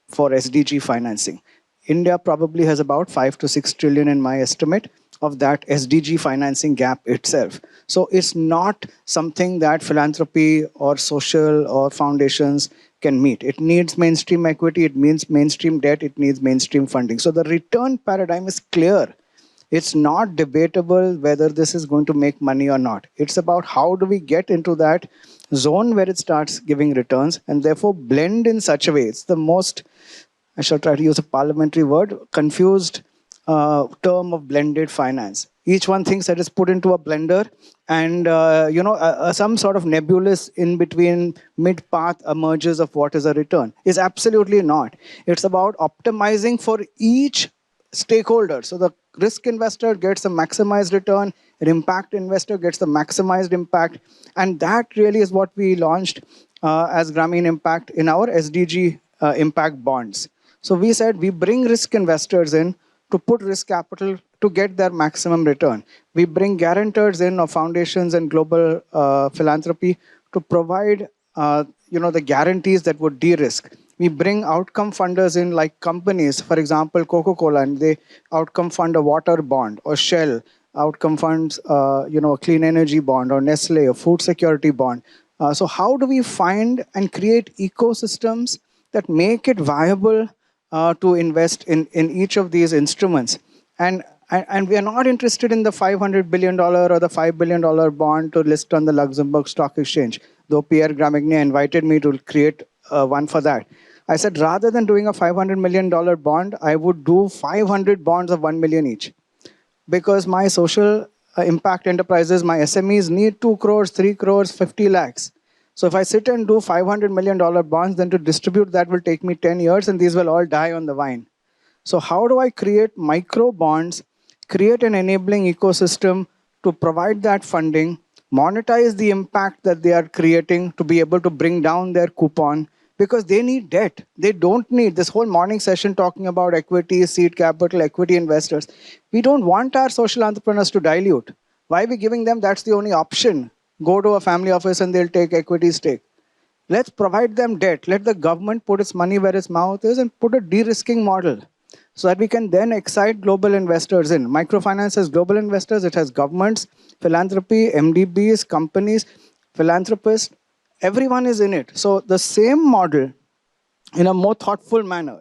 for SDG financing. India probably has about 5 to 6 trillion in my estimate of that SDG financing gap itself. So it's not something that philanthropy or social or foundations can meet. It needs mainstream equity, it means mainstream debt, it needs mainstream funding. So the return paradigm is clear. It's not debatable whether this is going to make money or not. It's about how do we get into that zone where it starts giving returns and therefore blend in such a way. It's the most, I shall try to use a parliamentary word, confused term of blended finance. Each one thinks that it's put into a blender and some sort of nebulous in-between mid-path emerges of what is a return. Is absolutely not. It's about optimizing for each stakeholder. So the risk investor gets a maximized return, an impact investor gets the maximized impact, and that really is what we launched as Grameen Impact in our SDG impact bonds. So we said we bring risk investors in to put risk capital to get their maximum return. We bring guarantors in of foundations and global philanthropy to provide the guarantees that would de-risk. We bring outcome funders in like companies, for example, Coca-Cola, and they outcome fund a water bond, or Shell outcome funds a clean energy bond, or Nestle, a food security bond. So how do we find and create ecosystems that make it viable to invest in each of these instruments? And we are not interested in the $500 billion or the $5 billion bond to list on the Luxembourg Stock Exchange, though Pierre Gramegna invited me to create one for that. I said, rather than doing a $500 million bond, I would do 500 bonds of 1 million each. Because my social impact enterprises, my SMEs need 2 crores, 3 crores, 50 lakhs. So if I sit and do $500 million bonds, then to distribute that will take me 10 years and these will all die on the vine. So how do I create micro bonds, create an enabling ecosystem to provide that funding, monetize the impact that they are creating to be able to bring down their coupon, because they need debt. They don't need this whole morning session talking about equity, seed capital, equity investors. We don't want our social entrepreneurs to dilute. Why are we giving them? That's the only option. Go to a family office and they'll take equity stake. Let's provide them debt. Let the government put its money where its mouth is and put a de-risking model so that we can then excite global investors in. Microfinance has global investors. It has governments, philanthropy, MDBs, companies, philanthropists. Everyone is in it. So the same model in a more thoughtful manner,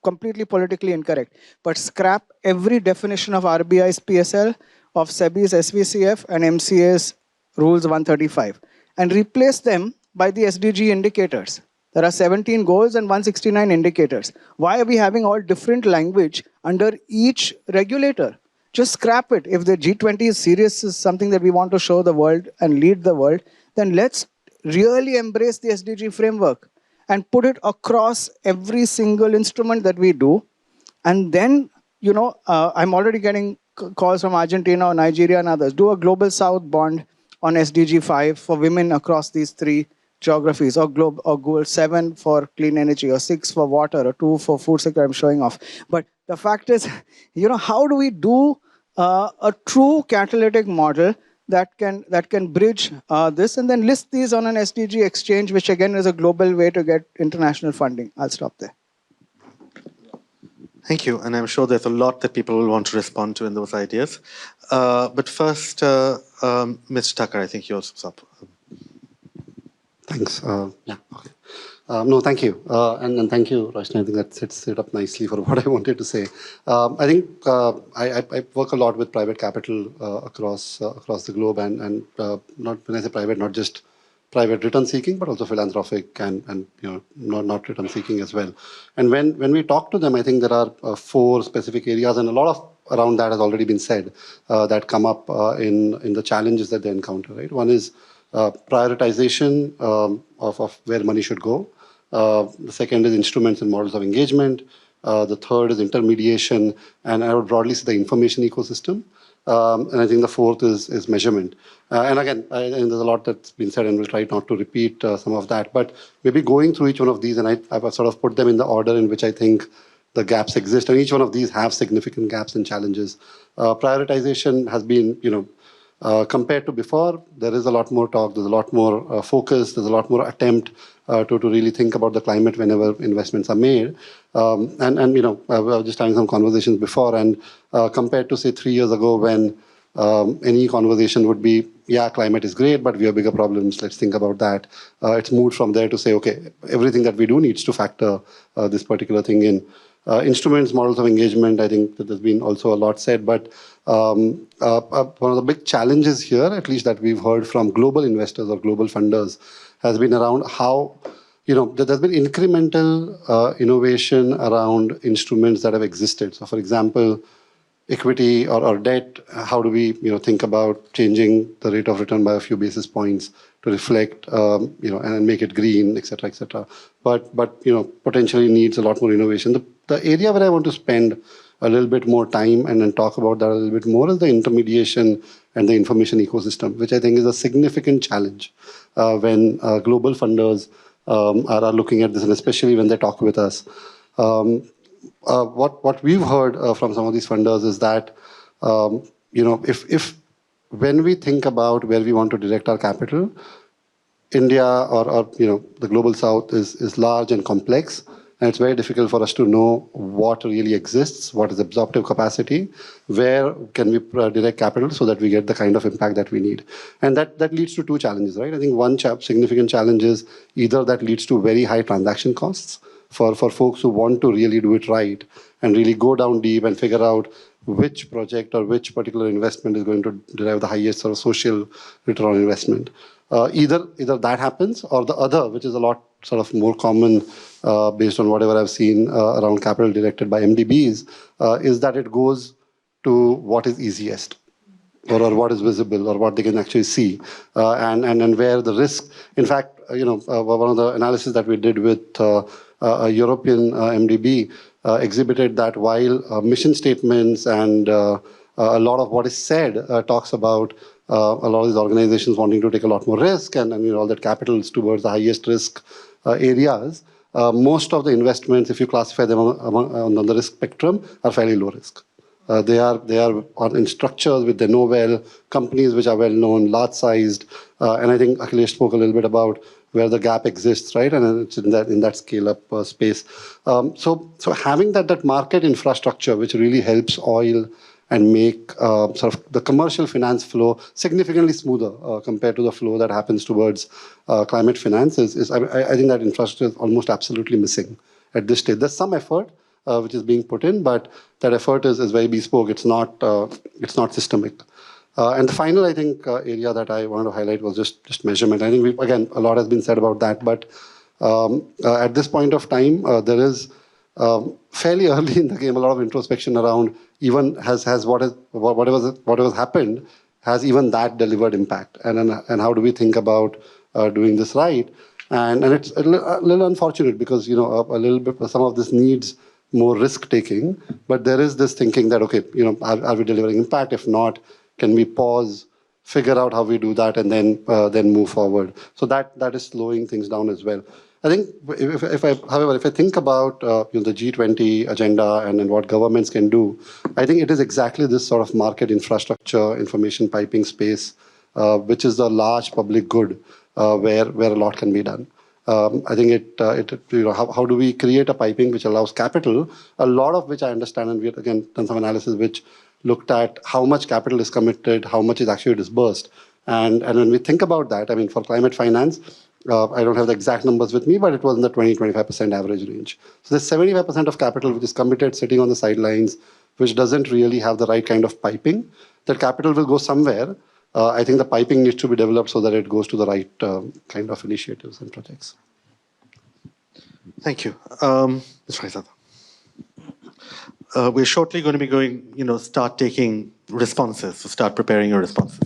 completely politically incorrect, but scrap every definition of RBI's PSL, of SEBI's SVCF and MCA's Rules 135 and replace them by the SDG indicators. There are 17 goals and 169 indicators. Why are we having all different language under each regulator? just scrap it. If the G20 is serious, is something that we want to show the world and lead the world, then let's really embrace the SDG framework and put it across every single instrument that we do. And then, I'm already getting calls from Argentina or Nigeria and others. Do a Global South bond on SDG 5 for women across these 3 geographies, or goal 7 for clean energy, or 6 for water, or 2 for food sector. I'm showing off. But the fact is, how do we do a true catalytic model that can bridge this, and then list these on an SDG exchange, which again is a global way to get international funding. I'll stop there. Thank you, and I'm sure there's a lot that people will want to respond to in those ideas. But first, Mr. Tucker, I think yours is up. Thanks. Yeah. Okay. No, thank you, and thank you, Roshni. I think that sets it up nicely for what I wanted to say. I think I work a lot with private capital across the globe, and not when I say private, not just private return seeking, but also philanthropic and not return seeking as well. And when we talk to them, I think there are 4 specific areas, and a lot of around that has already been said that come up in the challenges that they encounter. Right. One is prioritization of where money should go. The second is instruments and models of engagement. The third is intermediation, and I would broadly say the information ecosystem. And I think the fourth is measurement. And again, and there's a lot that's been said, and we'll try not to repeat some of that. But maybe going through each one of these, and I've sort of put them in the order in which I think the gaps exist, and each one of these have significant gaps and challenges. Prioritization has been, compared to before, there is a lot more talk, there's a lot more focus, there's a lot more attempt to really think about the climate whenever investments are made. And I was just having some conversations before, and compared to, say, 3 years ago when any conversation would be, yeah, climate is great, but we have bigger problems, let's think about that. It's moved from there to say, okay, everything that we do needs to factor this particular thing in. Instruments, models of engagement, I think that there's been also a lot said, but one of the big challenges here, at least that we've heard from global investors or global funders, has been around how, there's been incremental innovation around instruments that have existed. So for example, equity or debt, how do we think about changing the rate of return by a few basis points to reflect, and make it green, et cetera, et cetera. But potentially needs a lot more innovation. The area where I want to spend a little bit more time and then talk about that a little bit more is the intermediation and the information ecosystem, which I think is a significant challenge when global funders are looking at this, and especially when they talk with us. What we've heard from some of these funders is that, if when we think about where we want to direct our capital, India or the global south is large and complex, and it's very difficult for us to know what really exists, what is absorptive capacity, where can we direct capital so that we get the kind of impact that we need. And that leads to 2 challenges, right? I think one significant challenge is either that leads to very high transaction costs for folks who want to really do it right and really go down deep and figure out which project or which particular investment is going to derive the highest sort of social return on investment. Either that happens, or the other, which is a lot sort of more common based on whatever I've seen around capital directed by MDBs, is that it goes to what is easiest, or what is visible, or what they can actually see, and where the risk. In fact, one of the analysis that we did with a European MDB exhibited that while mission statements and a lot of what is said talks about a lot of these organizations wanting to take a lot more risk and all that capital is towards the highest risk areas, most of the investments, if you classify them on the risk spectrum, are fairly low risk. They are in structures with they know well, companies which are well known, large sized, and I think Akhilesh spoke a little bit about where the gap exists, right? And it's in that scale up space. So having that market infrastructure, which really helps oil and make sort of the commercial finance flow significantly smoother compared to the flow that happens towards climate finance, I think that infrastructure is almost absolutely missing at this stage. There's some effort which is being put in, but that effort is very bespoke. It's not systemic. And the final, I think, area that I wanted to highlight was just measurement. I think, again, a lot has been said about that, but at this point of time, there is fairly early in the game, a lot of introspection around even whatever happened, has even that delivered impact? And how do we think about doing this right? And it's a little unfortunate because, a little bit, some of this needs more risk taking, but there is this thinking that, okay, are we delivering impact? If not, can we pause, figure out how we do that, and then move forward? So that is slowing things down as well. I think, however, if I think about the G20 agenda and what governments can do, I think it is exactly this sort of market infrastructure, information piping space, which is the large public good where a lot can be done. I think how do we create a piping which allows capital, a lot of which I understand, and we have again done some analysis which looked at how much capital is committed, how much is actually disbursed. And when we think about that, I mean, for climate finance, I don't have the exact numbers with me, but it was in the 20-25% average range. So there's 75% of capital which is committed, sitting on the sidelines, which doesn't really have the right kind of piping. That capital will go somewhere. I think the piping needs to be developed so that it goes to the right kind of initiatives and projects. Thank you. Ms. Faizada. We're shortly going to be going, start taking responses, so start preparing your responses.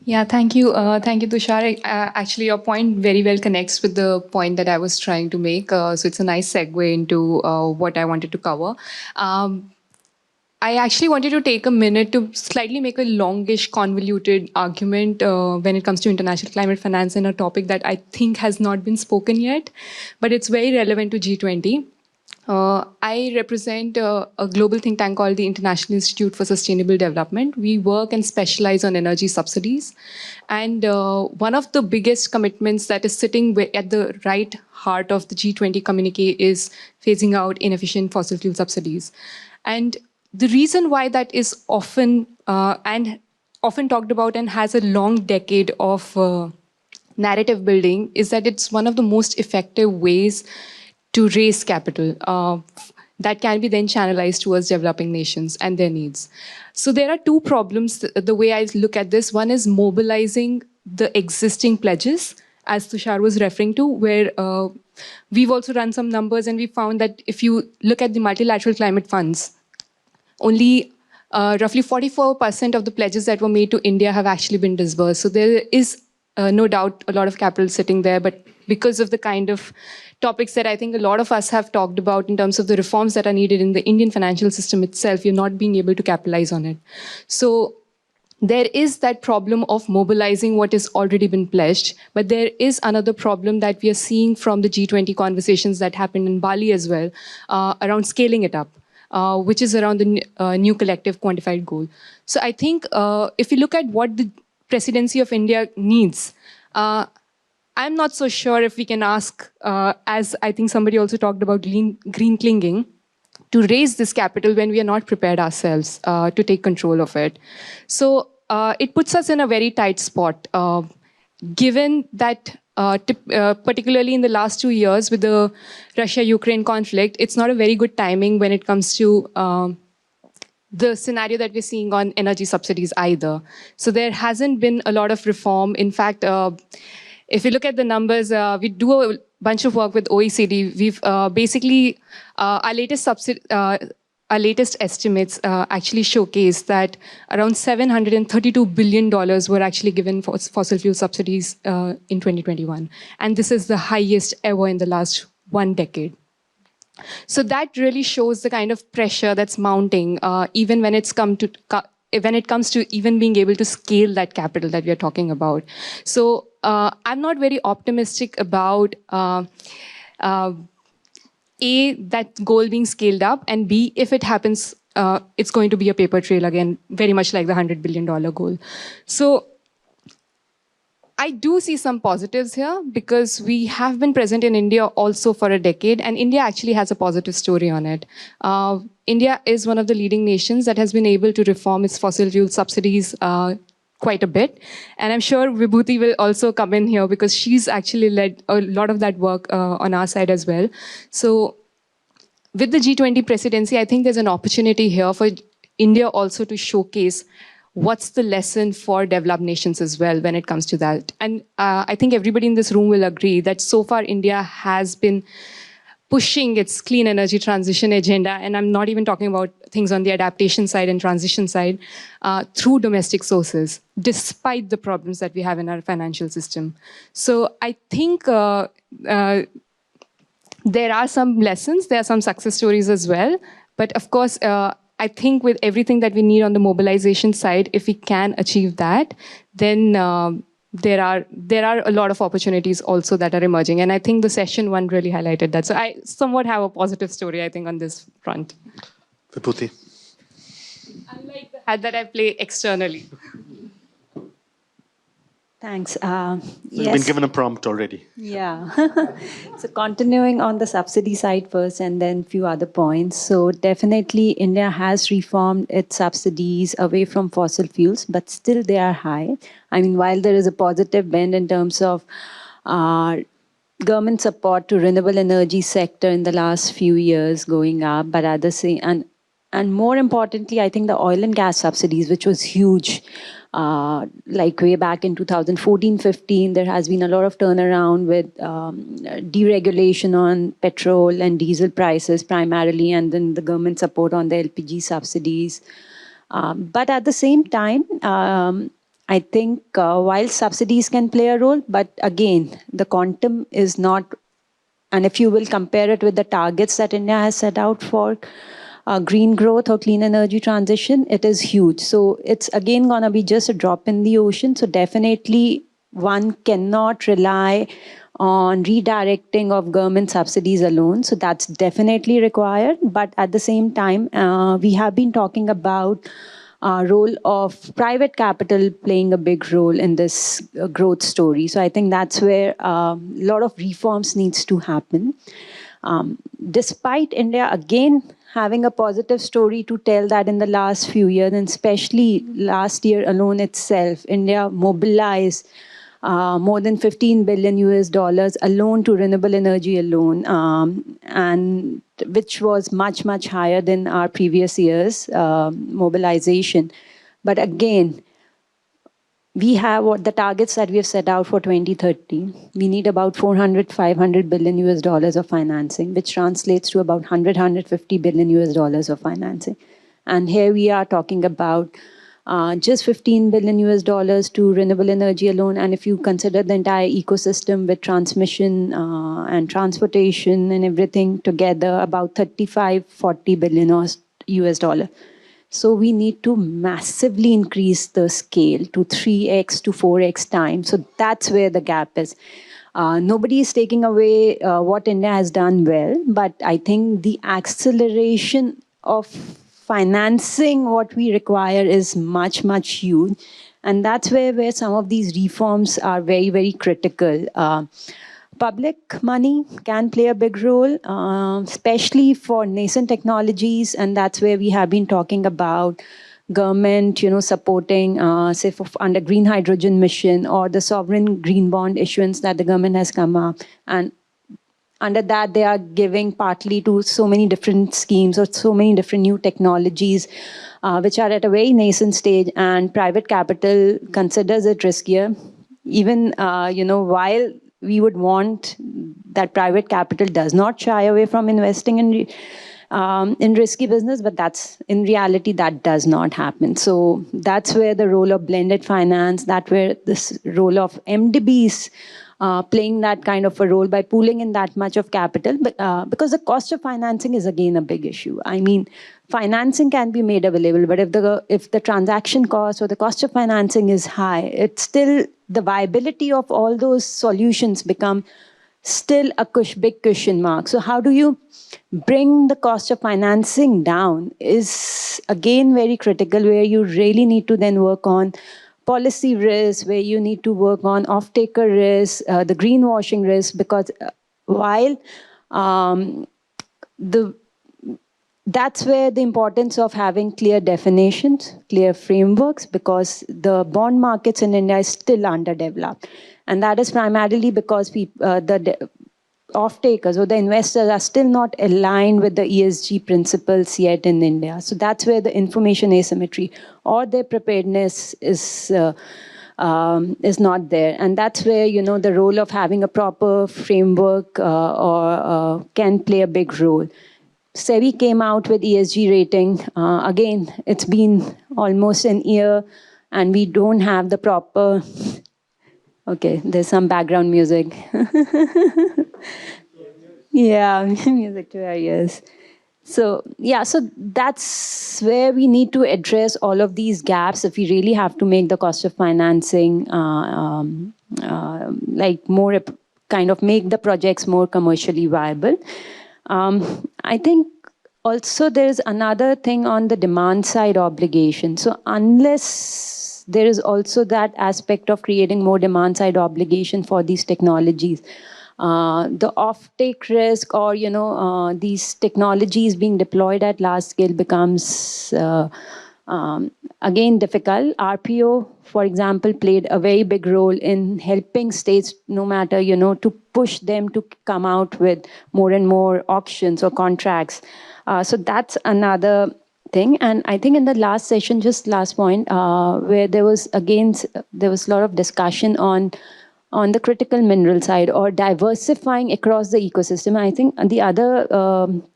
Yeah, thank you. Thank you, Tushar. Actually, your point very well connects with the point that I was trying to make. So it's a nice segue into what I wanted to cover. I actually wanted to take a minute to slightly make a longish, convoluted argument when it comes to international climate finance and a topic that I think has not been spoken yet, but it's very relevant to G20. I represent a global think tank called the International Institute for Sustainable Development. We work and specialize on energy subsidies. And one of the biggest commitments that is sitting at the right heart of the G20 communique is phasing out inefficient fossil fuel subsidies. And the reason why that is often talked about and has a long decade of narrative building is that it's one of the most effective ways to raise capital that can be then channelized towards developing nations and their needs. So there are two problems, the way I look at this. One is mobilizing the existing pledges, as Tushar was referring to, where we've also run some numbers and we found that if you look at the multilateral climate funds, only roughly 44% of the pledges that were made to India have actually been disbursed. So there is no doubt a lot of capital sitting there, but because of the kind of topics that I think a lot of us have talked about in terms of the reforms that are needed in the Indian financial system itself, you're not being able to capitalize on it. So there is that problem of mobilizing what has already been pledged, but there is another problem that we are seeing from the G20 conversations that happened in Bali as well, around scaling it up, which is around the new collective quantified goal. So I think if you look at what the presidency of India needs, I'm not so sure if we can ask, as I think somebody also talked about green clinging, to raise this capital when we are not prepared ourselves to take control of it. So it puts us in a very tight spot, given that particularly in the last 2 years with the Russia-Ukraine conflict, it's not a very good timing when it comes to the scenario that we're seeing on energy subsidies either. So there hasn't been a lot of reform. In fact, if you look at the numbers, we do a bunch of work with OECD. We've basically, our latest estimates actually showcase that around $732 billion were actually given for fossil fuel subsidies in 2021. And this is the highest ever in the last 1 decade. So that really shows the kind of pressure that's mounting, even when it comes to even being able to scale that capital that we are talking about. So I'm not very optimistic about A, that goal being scaled up, and B, if it happens, it's going to be a paper trail again, very much like the $100 billion goal. So I do see some positives here because we have been present in India also for a decade, and India actually has a positive story on it. India is one of the leading nations that has been able to reform its fossil fuel subsidies quite a bit. And I'm sure Vibhuti will also come in here because she's actually led a lot of that work on our side as well. So with the G20 presidency, I think there's an opportunity here for India also to showcase what's the lesson for developed nations as well when it comes to that. And I think everybody in this room will agree that so far India has been pushing its clean energy transition agenda, and I'm not even talking about things on the adaptation side and transition side, through domestic sources, despite the problems that we have in our financial system. So I think there are some lessons, there are some success stories as well. But of course, I think with everything that we need on the mobilization side, if we can achieve that, then there are a lot of opportunities also that are emerging. And I think the session one really highlighted that. So I somewhat have a positive story, I think, on this front. Vibhuti. Unlike the hat that I play externally. Thanks. So you've been given a prompt already. Yeah. So continuing on the subsidy side first and then a few other points. So definitely India has reformed its subsidies away from fossil fuels, but still they are high. I mean, while there is a positive bend in terms of government support to renewable energy sector in the last few years going up, but at the same, and more importantly, I think the oil and gas subsidies, which was huge, like way back in 2014-15, there has been a lot of turnaround with deregulation on petrol and diesel prices primarily, and then the government support on the LPG subsidies. But at the same time, I think while subsidies can play a role, but again, the quantum is not, and if you will compare it with the targets that India has set out for green growth or clean energy transition, it is huge. So it's again going to be just a drop in the ocean. So definitely one cannot rely on redirecting of government subsidies alone. So that's definitely required. But at the same time, we have been talking about role of private capital playing a big role in this growth story. So I think that's where a lot of reforms needs to happen. Despite India, again, having a positive story to tell that in the last few years, and especially last year alone itself, India mobilized more than $15 billion alone to renewable energy alone, and which was much, much higher than our previous years' mobilization. But again, we have what the targets that we have set out for 2030. We need about 500 billion of financing, which translates to about 150 billion of financing. And here we are talking about just $15 billion to renewable energy alone. And if you consider the entire ecosystem with transmission and transportation and everything together, about 40 billion. So we need to massively increase the scale to 3x to 4x times. So that's where the gap is. Nobody is taking away what India has done well, but I think the acceleration of financing what we require is much, much huge. And that's where some of these reforms are very, very critical. Public money can play a big role, especially for nascent technologies, and that's where we have been talking about government, supporting, say, under green hydrogen mission or the sovereign green bond issuance that the government has come up. And under that, they are giving partly to so many different schemes or so many different new technologies, which are at a very nascent stage, and private capital considers it riskier. Even, while we would want that private capital does not shy away from investing in risky business, but that's in reality that does not happen. So that's where the role of blended finance, that where this role of MDBs playing that kind of a role by pooling in that much of capital, but because the cost of financing is again a big issue. I mean, financing can be made available, but if the transaction cost or the cost of financing is high, it's still the viability of all those solutions become still a big question mark. So how do you bring the cost of financing down is again very critical, where you really need to then work on policy risk, where you need to work on off-taker risk, the greenwashing risk, because while that's where the importance of having clear definitions, clear frameworks, because the bond markets in India is still underdeveloped. And that is primarily because the off-takers or the investors are still not aligned with the ESG principles yet in India. So that's where the information asymmetry or their preparedness is is not there. And that's where, the role of having a proper framework can play a big role. SEBI came out with ESG rating. Again, it's been almost an year and we don't have the proper, okay, there's some background music. Yeah, music to our ears. So that's where we need to address all of these gaps if we really have to make the cost of financing more, kind of make the projects more commercially viable. I think also there's another thing on the demand side obligation. So unless there is also that aspect of creating more demand side obligation for these technologies, the offtake risk or these technologies being deployed at large scale becomes again difficult. RPO, for example, played a very big role in helping states, no matter to push them to come out with more and more auctions or contracts. So that's another thing. And I think in the last session, just last point, where there was a lot of discussion on the critical mineral side or diversifying across the ecosystem. I think the other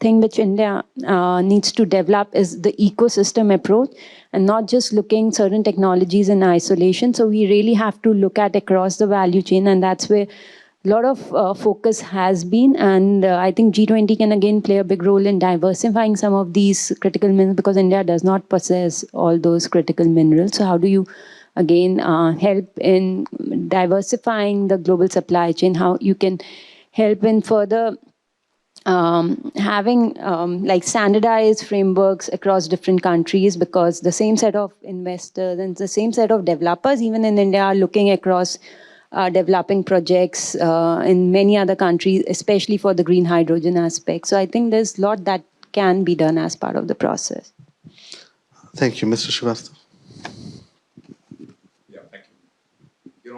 thing which India needs to develop is the ecosystem approach and not just looking certain technologies in isolation. So we really have to look at across the value chain, and that's where a lot of focus has been. And I think G20 can again play a big role in diversifying some of these critical minerals because India does not possess all those critical minerals. So how do you again help in diversifying the global supply chain, how you can help in further having standardized frameworks across different countries, because the same set of investors and the same set of developers even in India are looking across developing projects in many other countries, especially for the green hydrogen aspect. So I think there's a lot that can be done as part of the process. Thank you. Mr. Srivastava.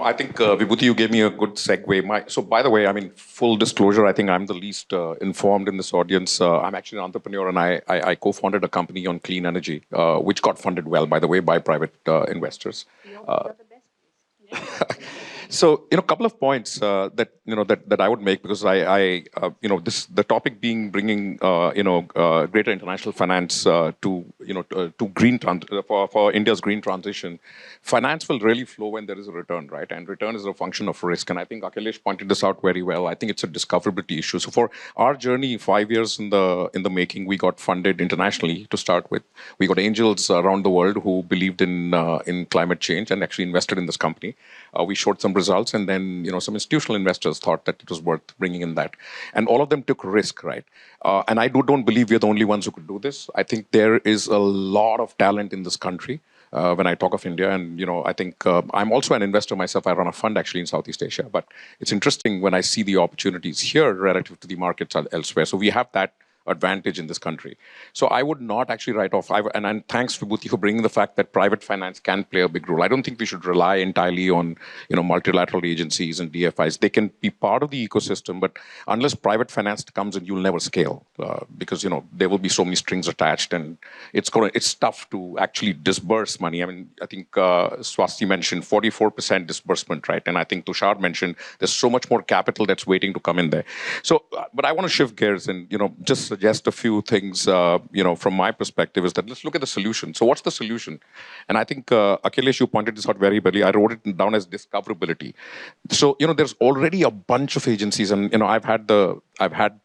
I think, Vibhuti, you gave me a good segue. So, by the way, I mean, full disclosure, I think I'm the least informed in this audience. I'm actually an entrepreneur, and I co-founded a company on clean energy, which got funded well, by the way, by private investors. So, a couple of points that I would make, because the topic being bringing greater international finance to green for India's green transition. Finance will really flow when there is a return, right? And return is a function of risk. And I think Akhilesh pointed this out very well. I think it's a discoverability issue. So for our journey, 5 years in the making, we got funded internationally to start with. We got angels around the world who believed in climate change and actually invested in this company. We showed some results, and then some institutional investors thought that it was worth bringing in that, and all of them took risk, right? And I don't believe we're the only ones who could do this. I think there is a lot of talent in this country. When I talk of India, and I think I'm also an investor myself. I run a fund actually in Southeast Asia, but it's interesting when I see the opportunities here relative to the markets elsewhere. So we have that advantage in this country. So I would not actually write off. And thanks, Vibhuti, for bringing the fact that private finance can play a big role. I don't think we should rely entirely on multilateral agencies and DFIs. They can be part of the ecosystem, but unless private finance comes in, you'll never scale because there will be so many strings attached, and it's tough to actually disburse money. I mean, I think Swasti mentioned 44% disbursement, right? And I think Tushar mentioned there's so much more capital that's waiting to come in there. So, but I want to shift gears and just suggest a few things, from my perspective, is that let's look at the solution. So what's the solution? And I think, Akhilesh, you pointed this out very well. I wrote it down as discoverability. So, there's already a bunch of agencies, and, I've had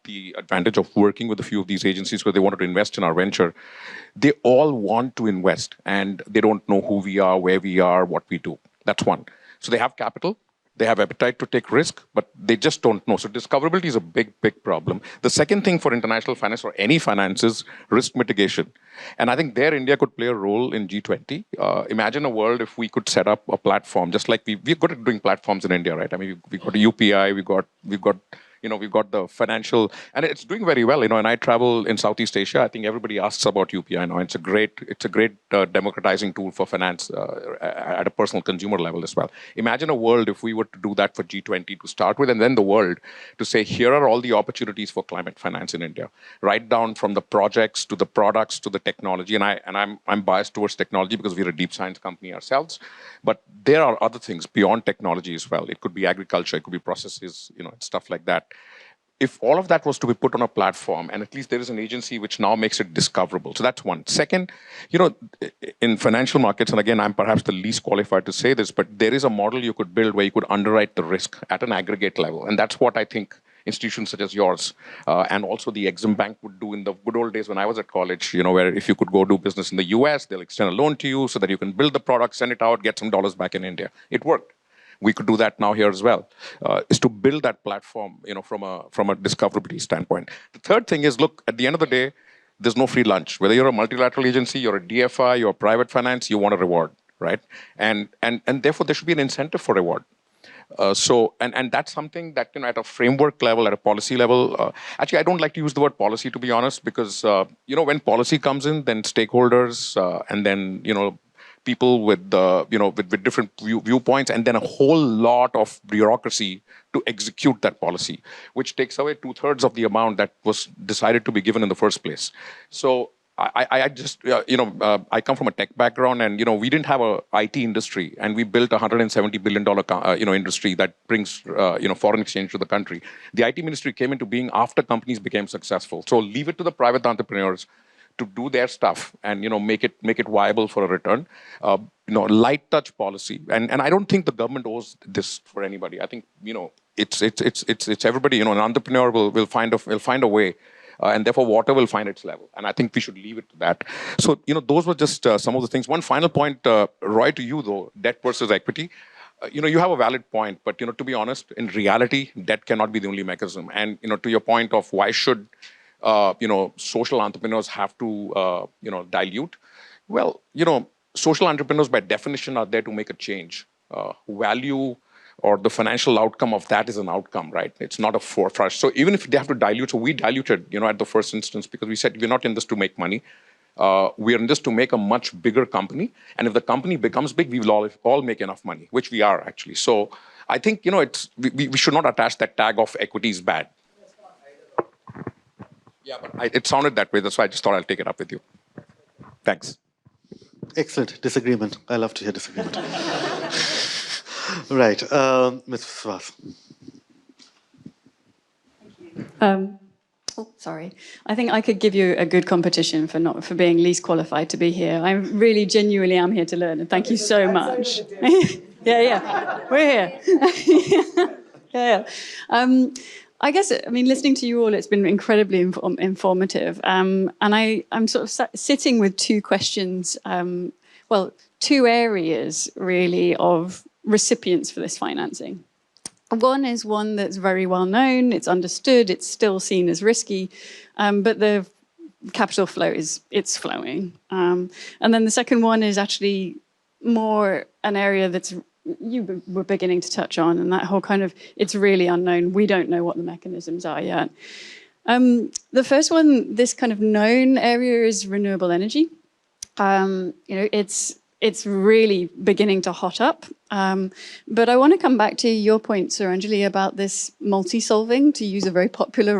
the advantage of working with a few of these agencies where they wanted to invest in our venture. They all want to invest, and they don't know who we are, where we are, what we do. That's one. So they have capital. They have appetite to take risk, but they just don't know. So discoverability is a big, big problem. The second thing for international finance or any finance is risk mitigation. And I think there India could play a role in G20. Imagine a world if we could set up a platform, just like we're good at doing platforms in India, right? I mean, we've got a UPI, we've got We've got the financial, and it's doing very well. And I travel in Southeast Asia. I think everybody asks about UPI now. It's a great democratizing tool for finance at a personal consumer level as well. Imagine a world if we were to do that for G20 to start with, and then the world to say, here are all the opportunities for climate finance in India, right down from the projects to the products to the technology. And I'm biased towards technology because we're a deep science company ourselves, but there are other things beyond technology as well. It could be agriculture, it could be processes, stuff like that. If all of that was to be put on a platform, and at least there is an agency which now makes it discoverable. So that's one. Second, in financial markets, and again, I'm perhaps the least qualified to say this, but there is a model you could build where you could underwrite the risk at an aggregate level. And that's what I think institutions such as yours and also the Exim Bank would do in the good old days when I was at college, where if you could go do business in the US, they'll extend a loan to you so that you can build the product, send it out, get some dollars back in India. It worked. We could do that now here as well, is to build that platform, from a discoverability standpoint. The third thing is, look, at the end of the day, there's no free lunch. Whether you're a multilateral agency, you're a DFI, you're a private finance, you want a reward, right? And therefore, there should be an incentive for reward. And that's something that, at a framework level, at a policy level, actually, I don't like to use the word policy, to be honest, because, when policy comes in, then stakeholders and then, people with with different viewpoints, and then a whole lot of bureaucracy to execute that policy, which takes away 2/3 of the amount that was decided to be given in the first place. So I just, I come from a tech background, and, we didn't have a IT industry, and we built a $170 billion, industry that brings, foreign exchange to the country. The IT ministry came into being after companies became successful. So leave it to the private entrepreneurs to do their stuff and, make it viable for a return. Light touch policy. And I don't think the government owes this for anybody. I think, it's everybody, an entrepreneur will find a way. And therefore, water will find its level. And I think we should leave it to that. So, those were just some of the things. One final point, Roy, to you, though, debt versus equity. You have a valid point, but, to be honest, in reality, debt cannot be the only mechanism. And, to your point of why should, social entrepreneurs have to, dilute? Well, social entrepreneurs, by definition, are there to make a change. Value or the financial outcome of that is an outcome, right? It's not a forefrush. So even if they have to dilute, so we diluted, at the first instance, because we said we're not in this to make money. We're in this to make a much bigger company. And if the company becomes big, we will all make enough money, which we are actually. So I think, we should not attach that tag of equity is bad. Yeah, but it sounded that way. That's why I just thought I'll take it up with you. Thanks. Excellent. Disagreement. I love to hear disagreement. Right. Ms. Swas. Sorry. I think I could give you a good competition for being least qualified to be here. I really genuinely am here to learn, and thank you so much. Yeah. We're here. Yeah. I guess, listening to you all, it's been incredibly informative. And I'm sort of sitting with two questions, two areas, really, of recipients for this financing. One is one that's very well known, it's understood, it's still seen as risky, but the capital flow it's flowing. And then the second one is actually more an area that's you were beginning to touch on, and that whole kind of, it's really unknown. We don't know what the mechanisms are yet. The first one, this kind of known area, is renewable energy. It's really beginning to hot up. But I want to come back to your point, Sir Anjali, about this multi-solving, to use a very popular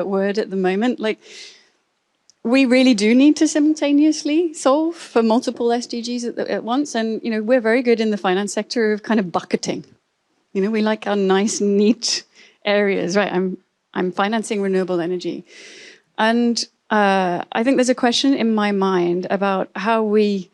word at the moment. Like, we really do need to simultaneously solve for multiple SDGs at once. And, we're very good in the finance sector of kind of bucketing. We like our nice, neat areas, right? I'm financing renewable energy. And I think there's a question in my mind about how we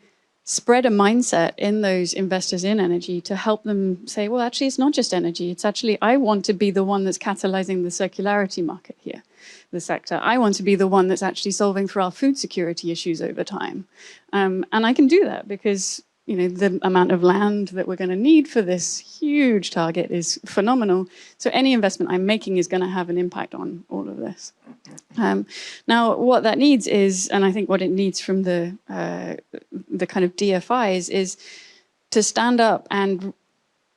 spread a mindset in those investors in energy to help them say, well, actually, it's not just energy. It's actually, I want to be the one that's catalyzing the circularity market here, the sector. I want to be the one that's actually solving for our food security issues over time. And I can do that because, the amount of land that we're going to need for this huge target is phenomenal. So any investment I'm making is going to have an impact on all of this. Now, what that needs is, and I think what it needs from the kind of DFIs, is to stand up and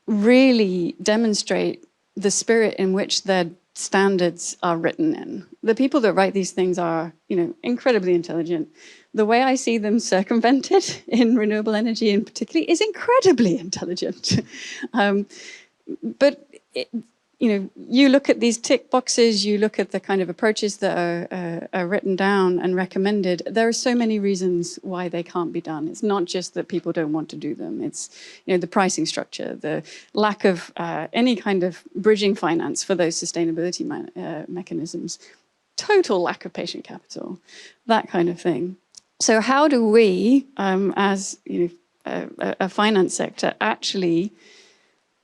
really demonstrate the spirit in which they're standards are written in. The people that write these things are, incredibly intelligent. The way I see them circumvented in renewable energy in particular is incredibly intelligent. But you look at these tick boxes, you look at the kind of approaches that are written down and recommended. There are so many reasons why they can't be done. It's not just that people don't want to do them. It's the pricing structure, the lack of any kind of bridging finance for those sustainability mechanisms, total lack of patient capital, that kind of thing. So how do we, as a finance sector, actually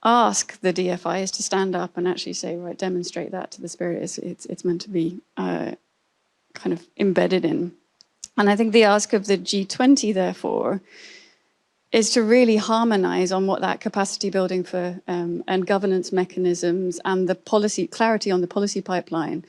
ask the DFIs to stand up and actually say, right, demonstrate that to the spirit it's meant to be kind of embedded in. And I think the ask of the G20, therefore, is to really harmonize on what that capacity building for and governance mechanisms and the policy clarity on the policy pipeline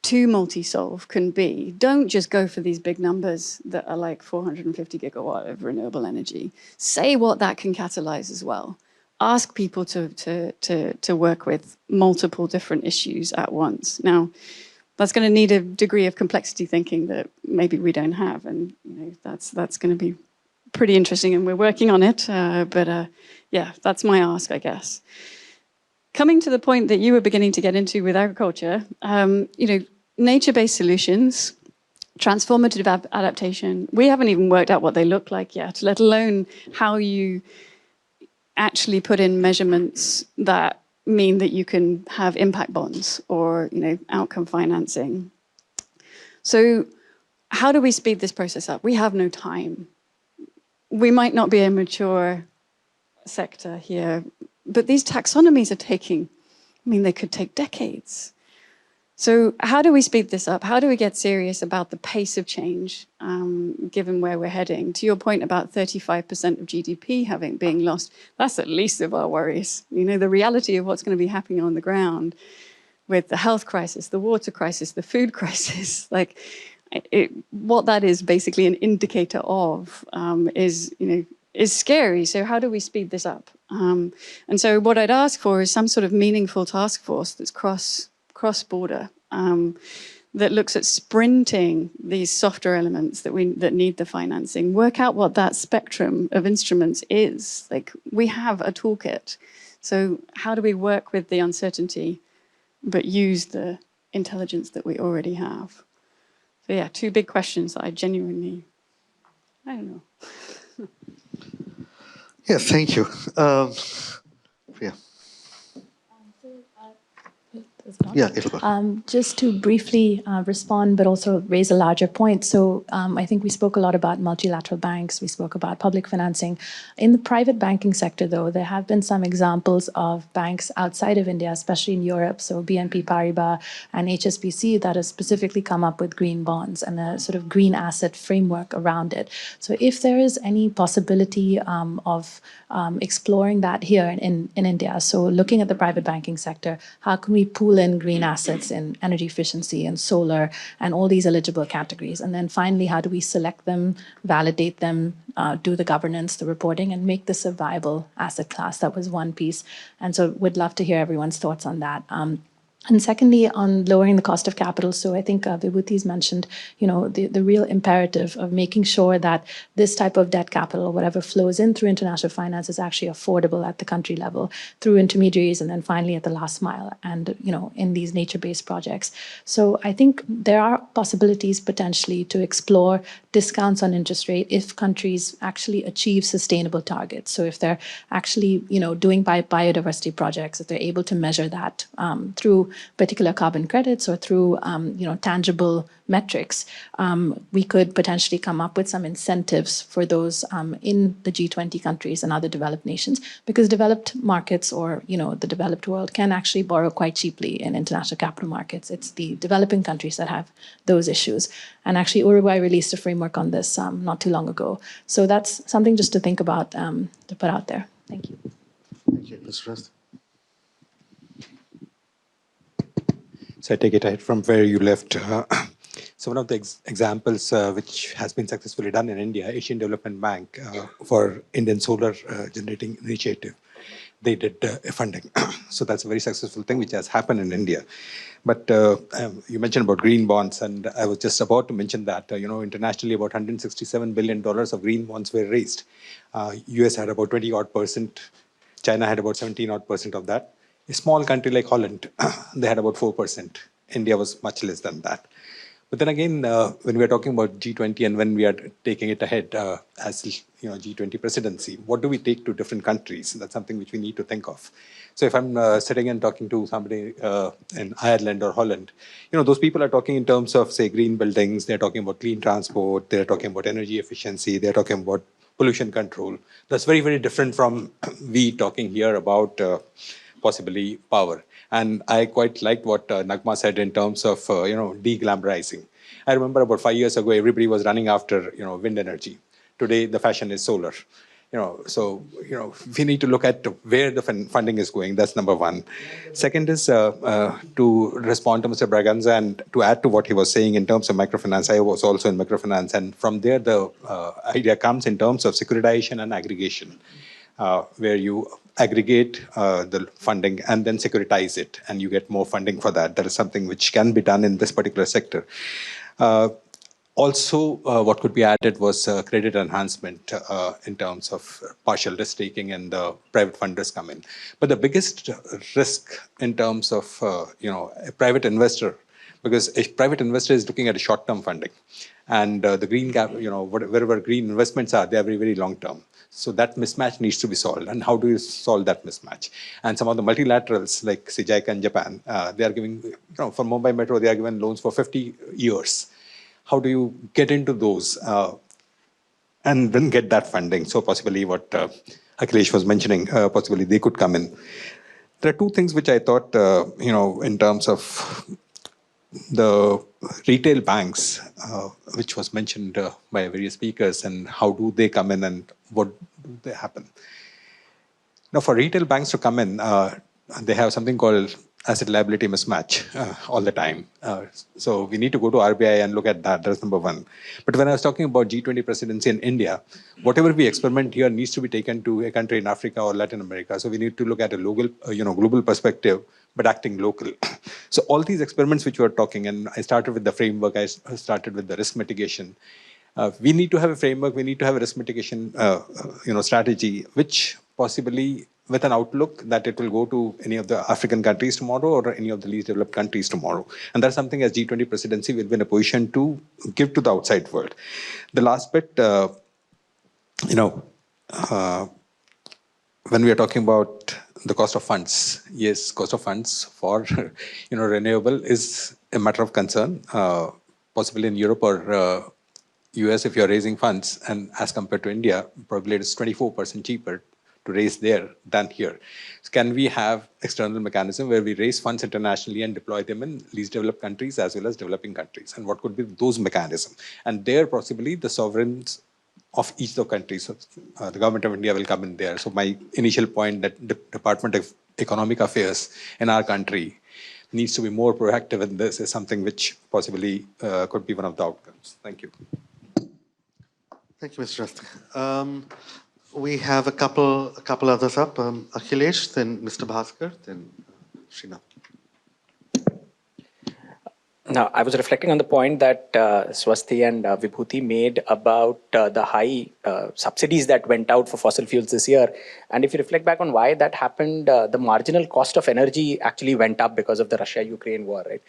to multi-solve can be. Don't just go for these big numbers that are like 450 gigawatt of renewable energy. Say what that can catalyze as well. Ask people to work with multiple different issues at once. Now, that's going to need a degree of complexity thinking that maybe we don't have, and that's going to be pretty interesting, and we're working on it. But yeah, that's my ask, I guess. Coming to the point that you were beginning to get into with agriculture, nature-based solutions, transformative adaptation. We haven't even worked out what they look like yet, let alone how you actually put in measurements that mean that you can have impact bonds or outcome financing. So how do we speed this process up? We have no time. We might not be a mature sector here, but these taxonomies are taking, they could take decades. So how do we speed this up? How do we get serious about the pace of change, given where we're heading? To your point about 35% of GDP being lost, that's the least of our worries. The reality of what's going to be happening on the ground with the health crisis, the water crisis, the food crisis, what that is basically an indicator of is scary. So how do we speed this up? And so what I'd ask for is some sort of meaningful task force that's cross-border, that looks at sprinting these softer elements that need the financing. Work out what that spectrum of instruments is. We have a toolkit. So how do we work with the uncertainty, but use the intelligence that we already have? So yeah, two big questions that I genuinely, I don't know. Yes, thank you. Yeah. Yeah, it'll go. Just to briefly respond, but also raise a larger point. So I think we spoke a lot about multilateral banks. We spoke about public financing. In the private banking sector, though, there have been some examples of banks outside of India, especially in Europe. So BNP Paribas and HSBC that have specifically come up with green bonds and a sort of green asset framework around it. So if there is any possibility of exploring that here in India, so looking at the private banking sector, how can we pool in green assets in energy efficiency and solar and all these eligible categories? And then finally, how do we select them, validate them, do the governance, the reporting, and make this a viable asset class? That was one piece. And so we'd love to hear everyone's thoughts on that. And secondly, on lowering the cost of capital. So I think Vibhuti's mentioned, the real imperative of making sure that this type of debt capital, whatever flows in through international finance, is actually affordable at the country level through intermediaries and then finally at the last mile and, in these nature-based projects. So I think there are possibilities potentially to explore discounts on interest rate if countries actually achieve sustainable targets. So if they're actually, doing biodiversity projects, if they're able to measure that through particular carbon credits or through tangible metrics, we could potentially come up with some incentives for those in the G20 countries and other developed nations, because developed markets or the developed world can actually borrow quite cheaply in international capital markets. It's the developing countries that have those issues. And actually Uruguay released a framework on this not too long ago. So that's something just to think about, to put out there. Thank you. Thank you. Mr. Rust. So I take it ahead from where you left. So one of the examples which has been successfully done in India, Asian Development Bank for Indian solar generating initiative. they did funding. So that's a very successful thing which has happened in India. But you mentioned about green bonds, and I was just about to mention that, internationally about $167 billion of green bonds were raised. US had about 20 odd percent. China had about 17 odd percent of that. A small country like Holland, they had about 4%. India was much less than that. But then again, when we are talking about G20 and when we are taking it ahead as G20 presidency, what do we take to different countries? That's something which we need to think of. So if I'm sitting and talking to somebody in Ireland or Holland, those people are talking in terms of, say, green buildings. They're talking about clean transport. They're talking about energy efficiency. They're talking about pollution control. That's very, very different from we talking here about possibly power. And I quite liked what Nagma said in terms of, de-glamorizing. I remember about 5 years ago, everybody was running after, wind energy. Today, the fashion is solar. So we need to look at where the funding is going. That's number one. Second is to respond to Mr. Braganza and to add to what he was saying in terms of microfinance. I was also in microfinance, and from there the idea comes in terms of securitization and aggregation, where you aggregate the funding and then securitize it, and you get more funding for that. That is something which can be done in this particular sector. Also, what could be added was credit enhancement in terms of partial risk taking, and the private funders come in. But the biggest risk in terms of a private investor, because a private investor is looking at a short-term funding, and the green gap, wherever green investments are, they are very, very long-term. So that mismatch needs to be solved. And how do you solve that mismatch? And some of the multilaterals, like say JICA in Japan, they are giving, for Mumbai Metro, they are given loans for 50 years. How do you get into those and then get that funding? So possibly what Akhilesh was mentioning, possibly they could come in. There are two things which I thought, in terms of the retail banks, which was mentioned by various speakers, and how do they come in and what do they happen? Now, for retail banks to come in, they have something called asset liability mismatch all the time. So we need to go to RBI and look at that. That's number one. But when I was talking about G20 presidency in India, whatever we experiment here needs to be taken to a country in Africa or Latin America. So we need to look at a global perspective, but acting local. So all these experiments which we are talking, and I started with the framework, I started with the risk mitigation. We need to have a framework, we need to have a risk mitigation strategy, which possibly with an outlook that it will go to any of the African countries tomorrow or any of the least developed countries tomorrow. And that's something as G20 presidency will be in a position to give to the outside world. The last bit, when we are talking about the cost of funds, yes, cost of funds for renewable is a matter of concern, possibly in Europe or US, if you're raising funds, and as compared to India, probably it's 24% cheaper to raise there than here. So can we have external mechanism where we raise funds internationally and deploy them in least developed countries as well as developing countries? And what could be those mechanisms? And there possibly the sovereigns of each of the countries, so, the government of India will come in there. So my initial point that the Department of Economic Affairs in our country needs to be more proactive in this is something which possibly could be one of the outcomes. Thank you. Thank you, Mr. Rastak. We have a couple others up. Akhilesh, then Mr. Bhaskar, then Srinath. Now, I was reflecting on the point that Swasthi and Vibhuti made about the high subsidies that went out for fossil fuels this year. And if you reflect back on why that happened, the marginal cost of energy actually went up because of the Russia-Ukraine war, right?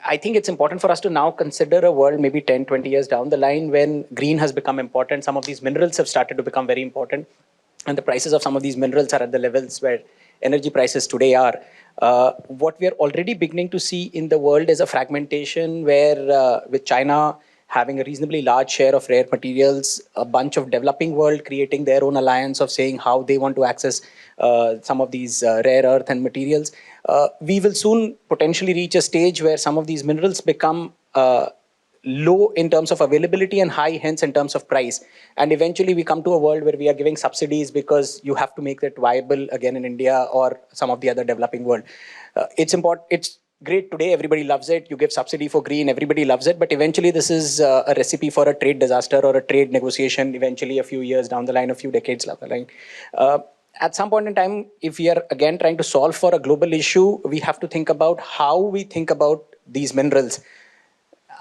I think it's important for us to now consider a world maybe 10, 20 years down the line when green has become important. Some of these minerals have started to become very important. And the prices of some of these minerals are at the levels where energy prices today are. What we are already beginning to see in the world is a fragmentation where with China having a reasonably large share of rare materials, a bunch of developing world creating their own alliance of saying how they want to access some of these rare earth and materials. We will soon potentially reach a stage where some of these minerals become low in terms of availability and high hence in terms of price. And eventually we come to a world where we are giving subsidies because you have to make that viable again in India or some of the other developing world. It's important. It's great today. Everybody loves it. You give subsidy for green. Everybody loves it. But eventually this is a recipe for a trade disaster or a trade negotiation eventually a few years down the line, a few decades down the line. at some point in time, if we are again trying to solve for a global issue, we have to think about how we think about these minerals.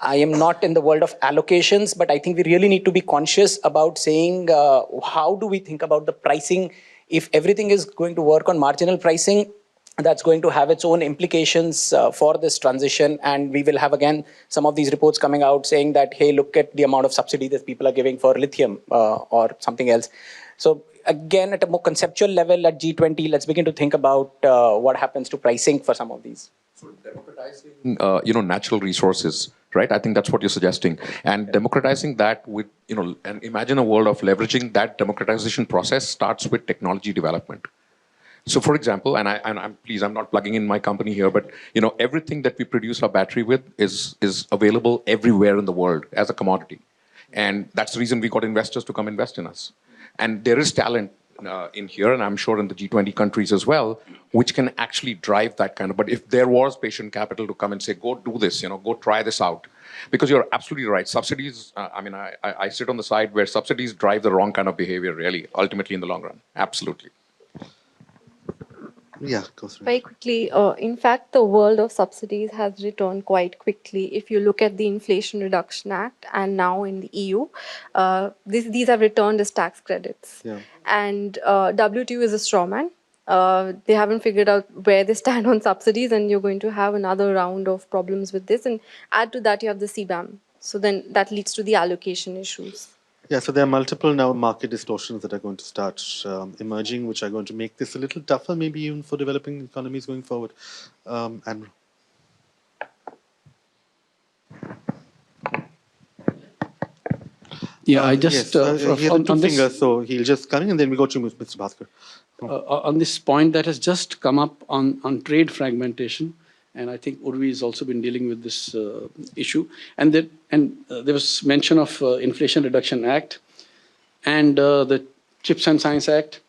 I am not in the world of allocations, but I think we really need to be conscious about saying, how do we think about the pricing? If everything is going to work on marginal pricing, that's going to have its own implications for this transition. And we will have, again, some of these reports coming out saying that, hey, look at the amount of subsidy that people are giving for lithium or something else. So again, at a more conceptual level at G20, let's begin to think about what happens to pricing for some of these. Natural resources, right? I think that's what you're suggesting. And democratizing that with, and imagine a world of leveraging that democratization process starts with technology development. So, for example, and I'm not plugging in my company here, but everything that we produce our battery with is available everywhere in the world as a commodity, and that's the reason we got investors to come invest in us. And there is talent in here, and I'm sure in the G20 countries as well, which can actually drive that kind of. But if there was patient capital to come and say, go do this, go try this out, because you're absolutely right. Subsidies. I sit on the side where subsidies drive the wrong kind of behavior, really, ultimately in the long run. Absolutely. Yeah, go through. Very quickly, in fact, the world of subsidies has returned quite quickly. If you look at the Inflation Reduction Act and now in the EU, these have returned as tax credits. Yeah. And WTO is a straw man. They haven't figured out where they stand on subsidies, and you're going to have another round of problems with this. And add to that, you have the CBAM. So then that leads to the allocation issues. Yeah, so there are multiple now market distortions that are going to start emerging, which are going to make this a little tougher, maybe even for developing economies going forward. And yeah, I just yes, he has on two this, fingers, so he'll just come in, and then we go to Mr. Bhaskar. on this point that has just come up on trade fragmentation, and I think Urvi has also been dealing with this issue. And there was mention of Inflation Reduction Act and the Chips and Science Act.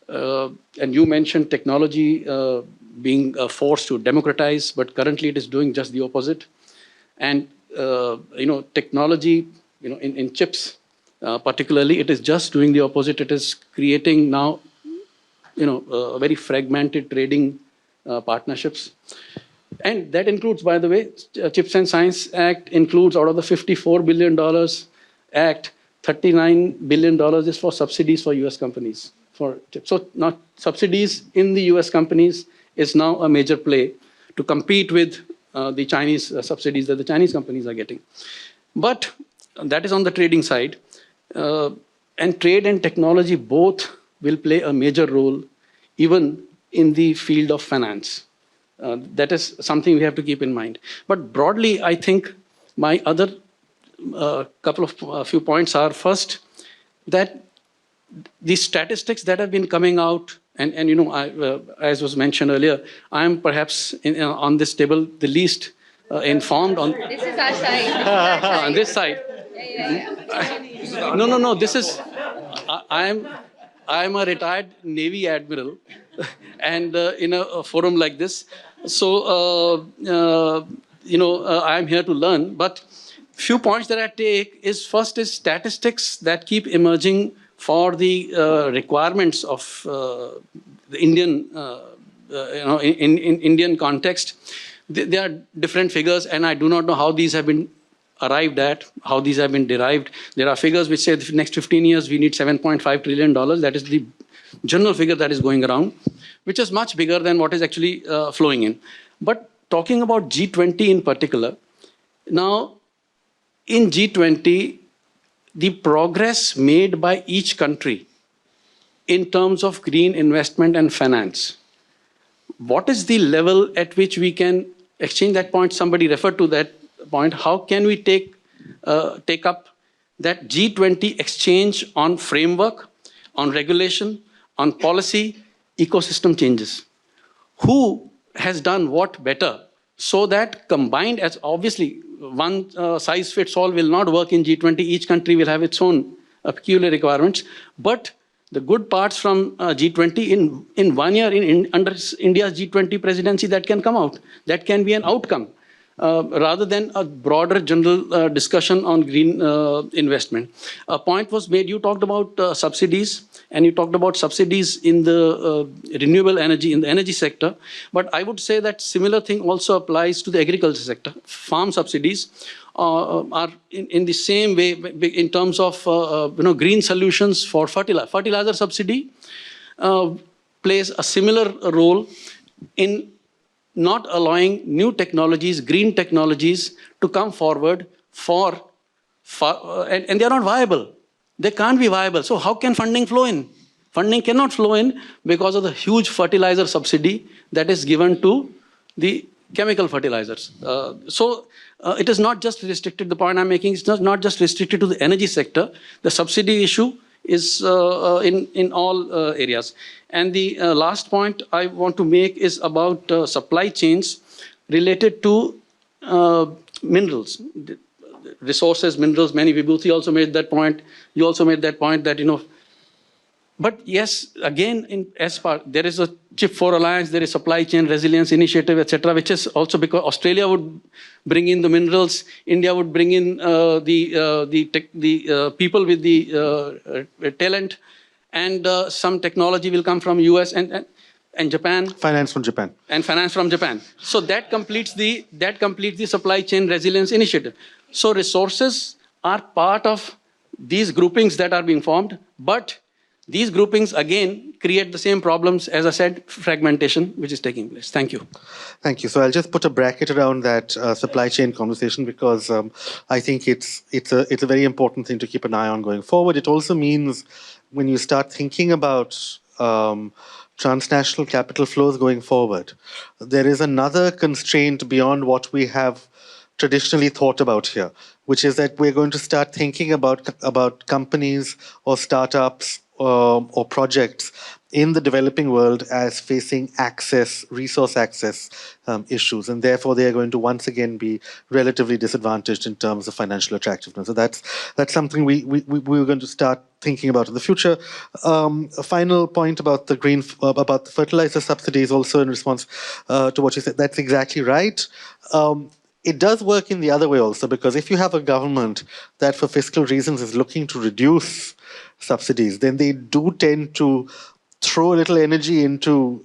And you mentioned technology being a force to democratize, but currently it is doing just the opposite. And technology, in chips particularly, it is just doing the opposite. It is creating now, very fragmented trading partnerships. And that includes, by the way, Chips and Science Act includes, out of the $54 billion act, $39 billion is for subsidies for US companies. So not subsidies in the US companies is now a major play to compete with the Chinese subsidies that the Chinese companies are getting. But that is on the trading side. And trade and technology both will play a major role even in the field of finance. That is something we have to keep in mind. But broadly, I think my other few points are, first, that the statistics that have been coming out, and as was mentioned earlier, I am perhaps on this table the least informed on. This is our side. On this side. No. This is. I am a retired Navy admiral, and in a forum like this, so I am here to learn. But few points that I take is, first is statistics that keep emerging for the requirements of the Indian, in Indian context. There are different figures, and I do not know how these have been arrived at, how these have been derived. There are figures which say the next 15 years we need $7.5 trillion. That is the general figure that is going around, which is much bigger than what is actually flowing in. But talking about G20 in particular, now in G20, the progress made by each country in terms of green investment and finance, what is the level at which we can exchange that point? Somebody referred to that point. How can we take up that G20 exchange on framework, on regulation, on policy, ecosystem changes? Who has done what better, so that combined, as obviously one size fits all will not work in G20. Each country will have its own peculiar requirements. But the good parts from G20 in 1 year under India's G20 presidency, that can come out. That can be an outcome. rather than a broader general discussion on green investment. A point was made, you talked about subsidies, and you talked about subsidies in the renewable energy, in the energy sector. But I would say that similar thing also applies to the agriculture sector. Farm subsidies are in the same way in terms of green solutions for fertilizer. Fertilizer subsidy plays a similar role in not allowing new technologies, green technologies to come forward and they are not viable. They can't be viable. So how can funding flow in? Funding cannot flow in because of the huge fertilizer subsidy that is given to the chemical fertilizers. It is not just restricted, the point I'm making is not just restricted to the energy sector. The subsidy issue is in all areas. And the last point I want to make is about supply chains related to minerals, resources, minerals. Many Vibhuti also made that point. You also made that point that, but yes, again, there is a Chip 4 Alliance, there is Supply Chain Resilience Initiative, etc., which is also because Australia would bring in the minerals, India would bring in the people with the talent, and some technology will come from US and Japan. Finance from Japan. And finance from Japan. So that completes the Supply Chain Resilience Initiative. So resources are part of these groupings that are being formed, but these groupings, again, create the same problems, as I said, fragmentation, which is taking place. Thank you. Thank you. So I'll just put a bracket around that supply chain conversation because I think it's a very important thing to keep an eye on going forward. It also means when you start thinking about transnational capital flows going forward, there is another constraint beyond what we have traditionally thought about here, which is that we're going to start thinking about companies or startups or projects in the developing world as facing resource access issues, and therefore they are going to once again be relatively disadvantaged in terms of financial attractiveness. So that's something we're going to start thinking about in the future. A final point about about the fertilizer subsidies, also in response to what you said. That's exactly right. It does work in the other way also, because if you have a government that for fiscal reasons is looking to reduce subsidies, then they do tend to throw a little energy into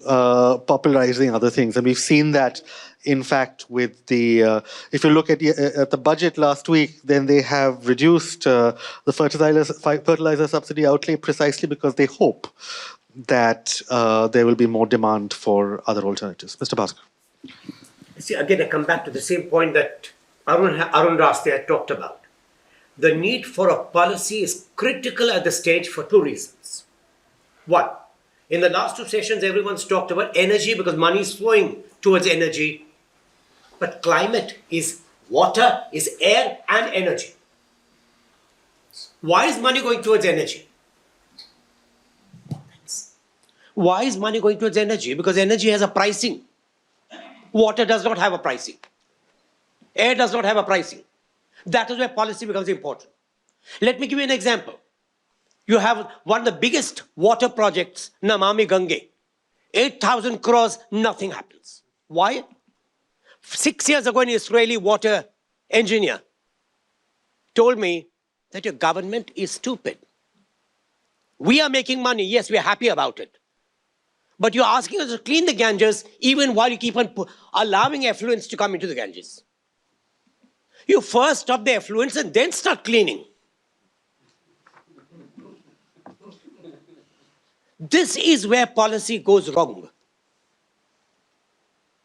popularizing other things. And we've seen that, in fact, with the, if you look at the budget last week, then they have reduced the fertilizer subsidy outlay precisely because they hope that there will be more demand for other alternatives. Mr. Bhaskar. See, again, I come back to the same point that Arun Raste had talked about. The need for a policy is critical at the stage for two reasons. One, in the last two sessions, everyone's talked about energy because money is flowing towards energy. But climate is water, is air, and energy. Why is money going towards energy? Why is money going towards energy? Because energy has a pricing. Water does not have a pricing. Air does not have a pricing. That is where policy becomes important. Let me give you an example. You have one of the biggest water projects, Namami Gange. 8,000 crores, nothing happens. Why? 6 years ago, an Israeli water engineer told me that your government is stupid. We are making money. Yes, we are happy about it. But you're asking us to clean the Ganges even while you keep on allowing effluents to come into the Ganges. You first stop the effluents and then start cleaning. This is where policy goes wrong.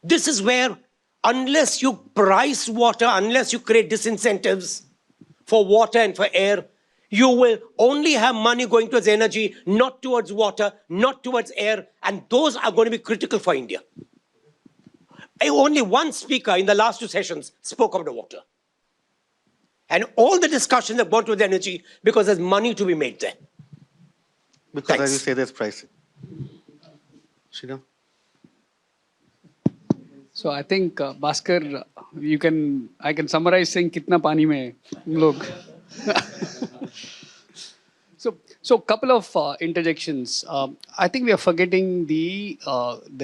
This is where, unless you price water, unless you create disincentives for water and for air, you will only have money going towards energy, not towards water, not towards air, and those are going to be critical for India. Only one speaker in the last two sessions spoke about the water. And all the discussions have gone towards energy because there's money to be made there. Because Thanks. as you say, there's pricing. Sridhar? So I think, Bhaskar, I can summarize saying, "Kitna pani mein hum log." So couple of interjections. I think we are forgetting the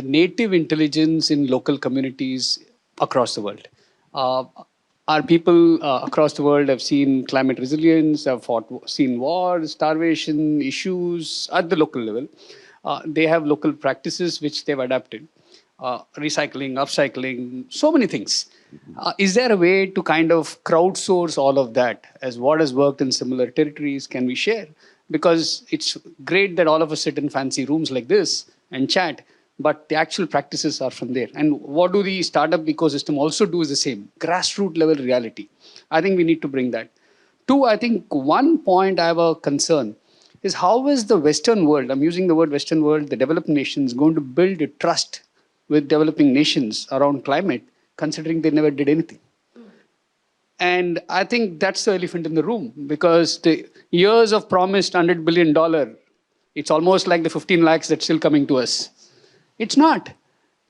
native intelligence in local communities across the world. Our people across the world have seen climate resilience, have seen wars, starvation, issues at the local level. They have local practices which they've adapted. Recycling, upcycling, so many things. Is there a way to kind of crowdsource all of that as what has worked in similar territories? Can we share? Because it's great that all of us sit in fancy rooms like this and chat, but the actual practices are from there. And what do the startup ecosystem also do is the same, grassroots level reality. I think we need to bring that. Two, I think one point I have a concern is how is the Western world, I'm using the word Western world, the developed nations, going to build a trust with developing nations around climate, considering they never did anything. And I think that's the elephant in the room, because the years of promised $100 billion, it's almost like the 15 lakhs that's still coming to us. It's not.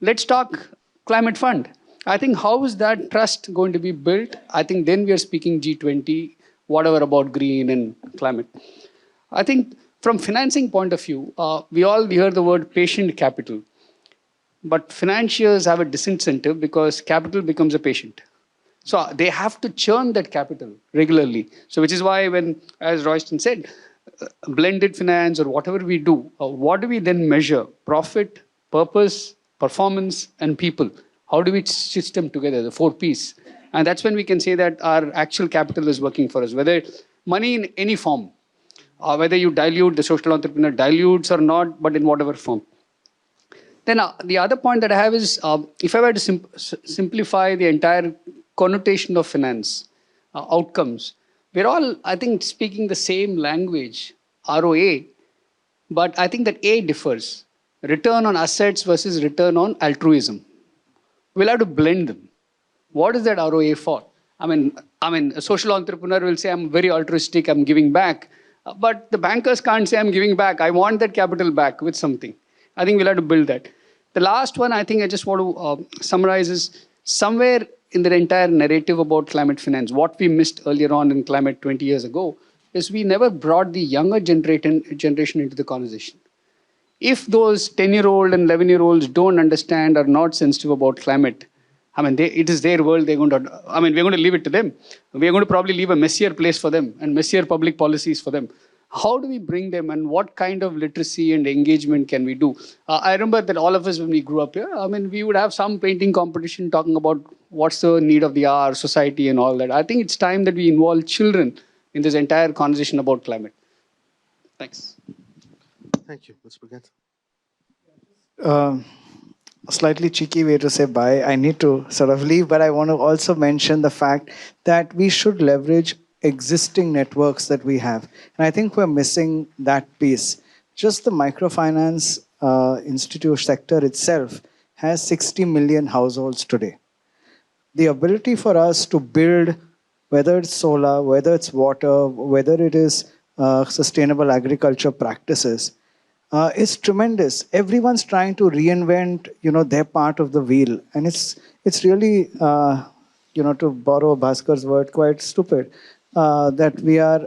Let's talk climate fund. I think how is that trust going to be built? I think then we are speaking G20, whatever about green and climate. I think from financing point of view, we all hear the word patient capital. But financiers have a disincentive because capital becomes a patient. So they have to churn that capital regularly. So which is why when, as Royston said, blended finance or whatever we do, what do we then measure? Profit, purpose, performance, and people. How do we stitch them together, the 4 Ps? And that's when we can say that our actual capital is working for us, whether money in any form, whether you dilute, the social entrepreneur dilutes or not, but in whatever form. Then the other point that I have is, if I were to simplify the entire connotation of finance, outcomes, we're all, I think, speaking the same language, ROA, but I think that A differs. Return on assets versus return on altruism. We'll have to blend them. What is that ROA for? I mean, a social entrepreneur will say, I'm very altruistic, I'm giving back. But the bankers can't say, I'm giving back. I want that capital back with something. I think we'll have to build that. The last one I think I just want to summarize is somewhere in the entire narrative about climate finance, what we missed earlier on in climate 20 years ago is we never brought the younger generation into the conversation. If those 10-year-old and 11-year-olds don't understand, are not sensitive about climate, I mean, it is their world. We're going to leave it to them. We're going to probably leave a messier place for them and messier public policies for them. How do we bring them, and what kind of literacy and engagement can we do? I remember that all of us, when we grew up here, we would have some painting competition talking about what's the need of the hour, society and all that. I think it's time that we involve children in this entire conversation about climate. Thanks. Thank you. Let's begin. A slightly cheeky way to say bye. I need to sort of leave, but I want to also mention the fact that we should leverage existing networks that we have. And I think we're missing that piece. Just the microfinance institute sector itself has 60 million households today. The ability for us to build, whether it's solar, whether it's water, whether it is sustainable agriculture practices, is tremendous. Everyone's trying to reinvent, their part of the wheel, and it's really, to borrow Bhaskar's word, quite stupid that we are,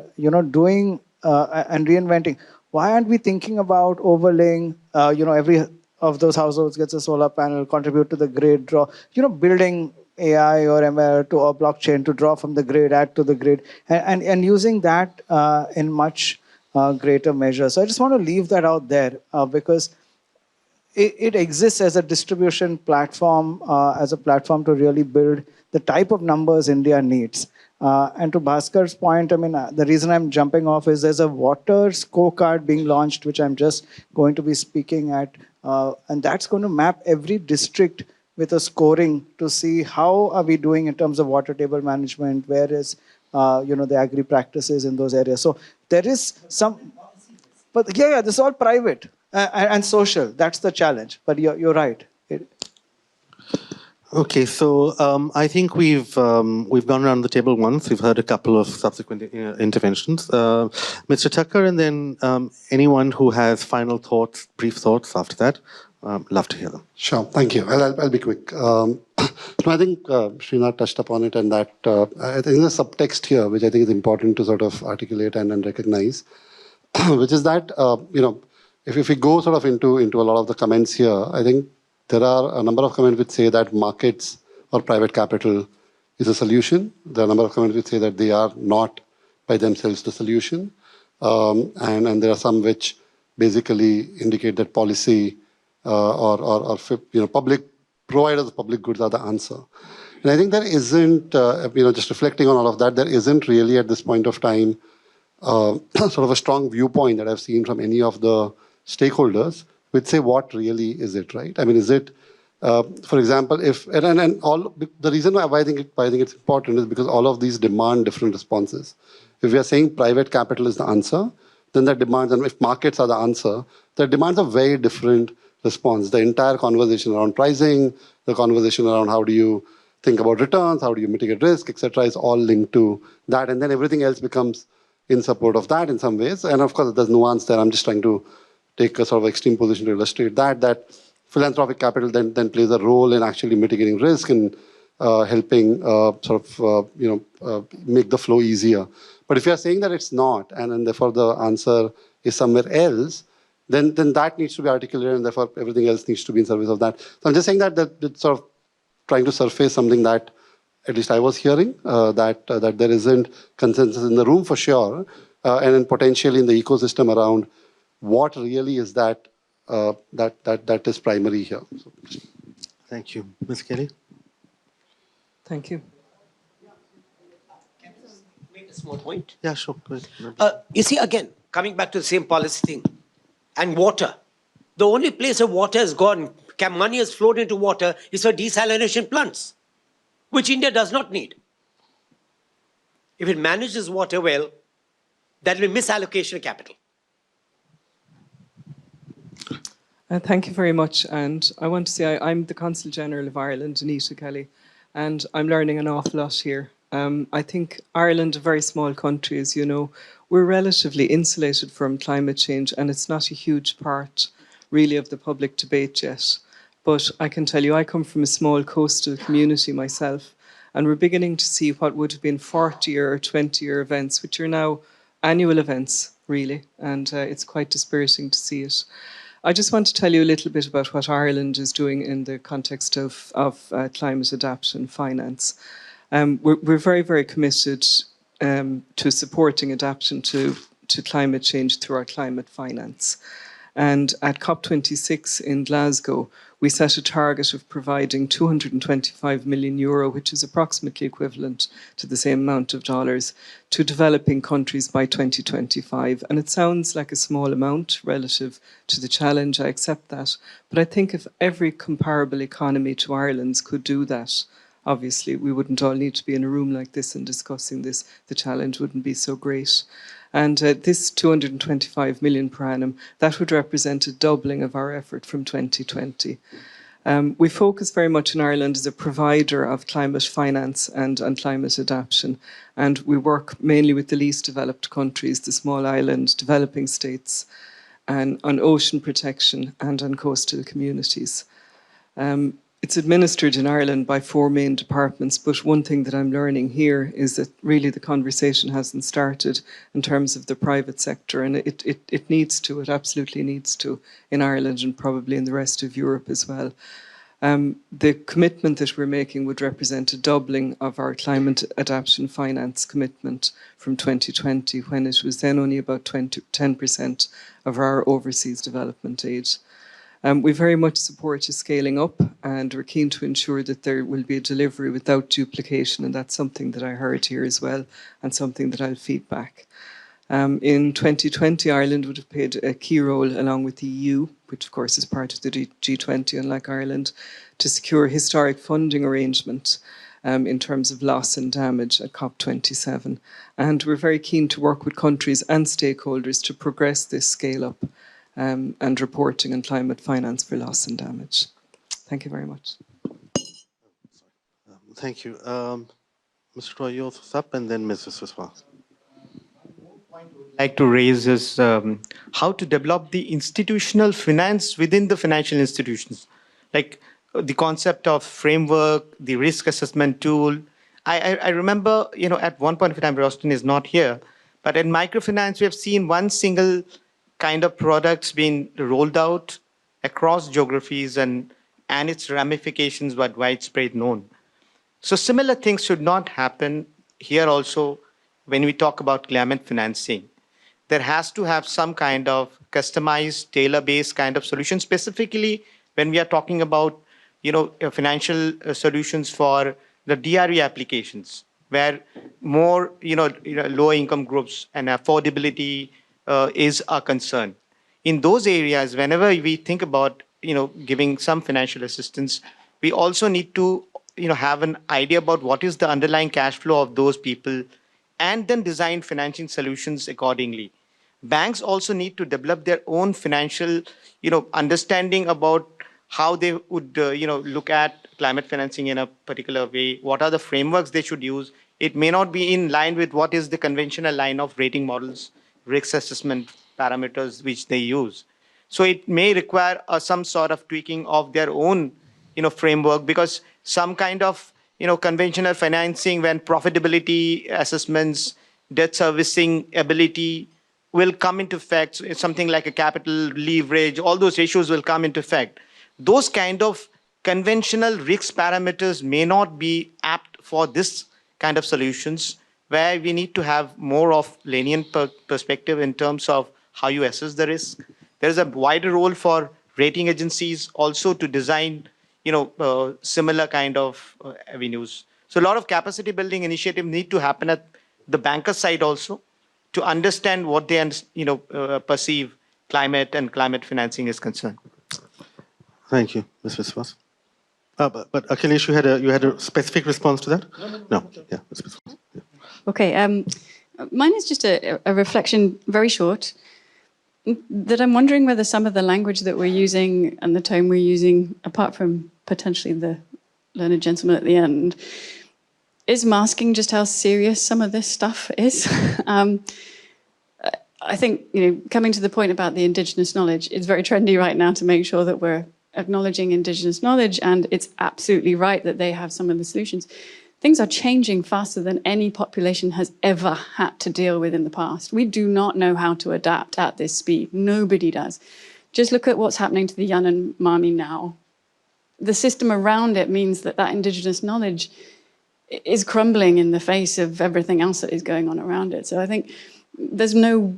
doing and reinventing. Why aren't we thinking about overlaying? Every of those households gets a solar panel, contribute to the grid, draw, building AI or ML to a blockchain to draw from the grid, add to the grid, and using that in much greater measure. So I just want to leave that out there because it exists as a distribution platform, as a platform to really build the type of numbers India needs. And to Bhaskar's point, the reason I'm jumping off is there's a water scorecard being launched, which I'm just going to be speaking at, and that's going to map every district with a scoring to see how are we doing in terms of water table management, where is the agri practices in those areas. So there is some, but yeah, this is all private and social. That's the challenge. But you're right. Okay, so I think we've gone around the table once. We've heard a couple of subsequent interventions. Mr. Tucker, and then anyone who has final thoughts, brief thoughts after that, love to hear them. Sure, thank you. I'll be quick. I think Srinath touched upon it, and that I think there's a subtext here, which I think is important to sort of articulate and recognize, which is that if we go sort of into a lot of the comments here, I think there are a number of comments which say that markets or private capital is a solution. There are a number of comments which say that they are not by themselves the solution. And there are some which basically indicate that policy or public providers of public goods are the answer. And I think there isn't, just reflecting on all of that, there isn't really at this point of time sort of a strong viewpoint that I've seen from any of the stakeholders which say what really is it, right? I mean, is it, for example, if, and all, the reason why I think it's important is because all of these demand different responses. If we are saying private capital is the answer, then that demands, and if markets are the answer, that demands a very different response. The entire conversation around pricing, the conversation around how do you think about returns, how do you mitigate risk, etc., is all linked to that. And then everything else becomes in support of that in some ways. And of course, there's nuance there. I'm just trying to take a sort of extreme position to illustrate that philanthropic capital then plays a role in actually mitigating risk and helping make the flow easier. But if you're saying that it's not, and therefore the answer is somewhere else, then that needs to be articulated, and therefore everything else needs to be in service of that. So I'm just saying that sort of trying to surface something that at least I was hearing, that there isn't consensus in the room for sure, and then potentially in the ecosystem around what really is that is primary here. So, thank you. Ms. Kelly? Thank you. Can I just make a small point? Yeah, sure. Go ahead. You see, again, coming back to the same policy thing, and water. The only place where water has gone, money has flowed into water, is for desalination plants, which India does not need. If it manages water well, that will be misallocation of capital. Thank you very much. And I want to say I'm the Consul General of Ireland, Anita Kelly, and I'm learning an awful lot here. I think Ireland, a very small country, as you know, we're relatively insulated from climate change, and it's not a huge part, really, of the public debate yet. But I can tell you, I come from a small coastal community myself, and we're beginning to see what would have been 40-year or 20-year events, which are now annual events, really, and it's quite dispiriting to see it. I just want to tell you a little bit about what Ireland is doing in the context of climate adaptation finance. We're very, very committed to supporting adaptation to climate change through our climate finance. And at COP26 in Glasgow, we set a target of providing €225 million, which is approximately equivalent to the same amount of dollars, to developing countries by 2025. And it sounds like a small amount relative to the challenge, I accept that. But I think if every comparable economy to Ireland's could do that, obviously we wouldn't all need to be in a room like this and discussing this. The challenge wouldn't be so great. And this 225 million per annum, that would represent a doubling of our effort from 2020. We focus very much in Ireland as a provider of climate finance and on climate adaptation. And we work mainly with the least developed countries, the small island developing states, and on ocean protection and on coastal communities. It's administered in Ireland by 4 main departments, but one thing that I'm learning here is that really the conversation hasn't started in terms of the private sector, and it needs to, it absolutely needs to, in Ireland and probably in the rest of Europe as well. The commitment that we're making would represent a doubling of our climate adaptation finance commitment from 2020, when it was then only about 10% of our overseas development aid. We very much support a scaling up, and we're keen to ensure that there will be a delivery without duplication, and that's something that I heard here as well, and something that I'll feed back. In 2020, Ireland would have played a key role along with the EU, which of course is part of the G20, unlike Ireland, to secure historic funding arrangement in terms of loss and damage at COP27. And we're very keen to work with countries and stakeholders to progress this scale up and reporting on climate finance for loss and damage. Thank you very much. Thank you. Mr. Roy, you're up, and then Ms. Viswaswamy. Like to raise is how to develop the institutional finance within the financial institutions, like the concept of framework, the risk assessment tool. I remember, at one point in time, Rostin is not here, but in microfinance, we have seen one single kind of products being rolled out across geographies, and its ramifications were widespread known. So similar things should not happen here also when we talk about climate financing. There has to have some kind of customized, tailor-based kind of solution, specifically when we are talking about, financial solutions for the DRE applications, where more, low-income groups and affordability is a concern. In those areas, whenever we think about, giving some financial assistance, we also need to, have an idea about what is the underlying cash flow of those people, and then design financing solutions accordingly. Banks also need to develop their own financial, understanding about how they would, look at climate financing in a particular way. What are the frameworks they should use? It may not be in line with what is the conventional line of rating models, risk assessment parameters which they use. So it may require some sort of tweaking of their own, framework, because some kind of, conventional financing, when profitability assessments, debt servicing ability will come into effect, something like a capital leverage, all those issues will come into effect. Those kind of conventional risk parameters may not be apt for this kind of solutions, where we need to have more of lenient perspective in terms of how you assess the risk. There is a wider role for rating agencies also to design, similar kind of avenues. So a lot of capacity building initiatives need to happen at the banker side also, to understand what they perceive climate and climate financing is concerned. Thank you, Ms. Viswas. But Akhilesh, you had a specific response to that? No. Yeah. Ms. Viswas. Yeah. Okay. Mine is just a reflection, very short, that I'm wondering whether some of the language that we're using and the tone we're using, apart from potentially the learned gentleman at the end, is masking just how serious some of this stuff is. I think, coming to the point about the indigenous knowledge, it's very trendy right now to make sure that we're acknowledging indigenous knowledge, and it's absolutely right that they have some of the solutions. Things are changing faster than any population has ever had to deal with in the past. We do not know how to adapt at this speed. Nobody does. Just look at what's happening to the Yanomami now. The system around it means that indigenous knowledge is crumbling in the face of everything else that is going on around it. So I think there's no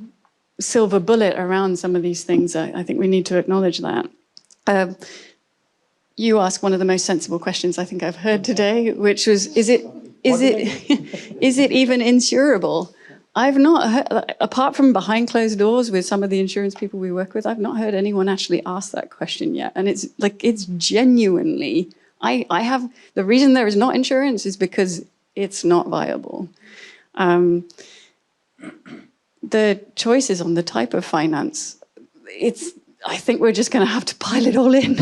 silver bullet around some of these things. I think we need to acknowledge that. You asked one of the most sensible questions I think I've heard today, which was, is it even insurable? I've not heard, apart from behind closed doors with some of the insurance people we work with, I've not heard anyone actually ask that question yet. And it's genuinely, I have, the reason there is not insurance is because it's not viable. The choices on the type of finance, I think we're just going to have to pile it all in.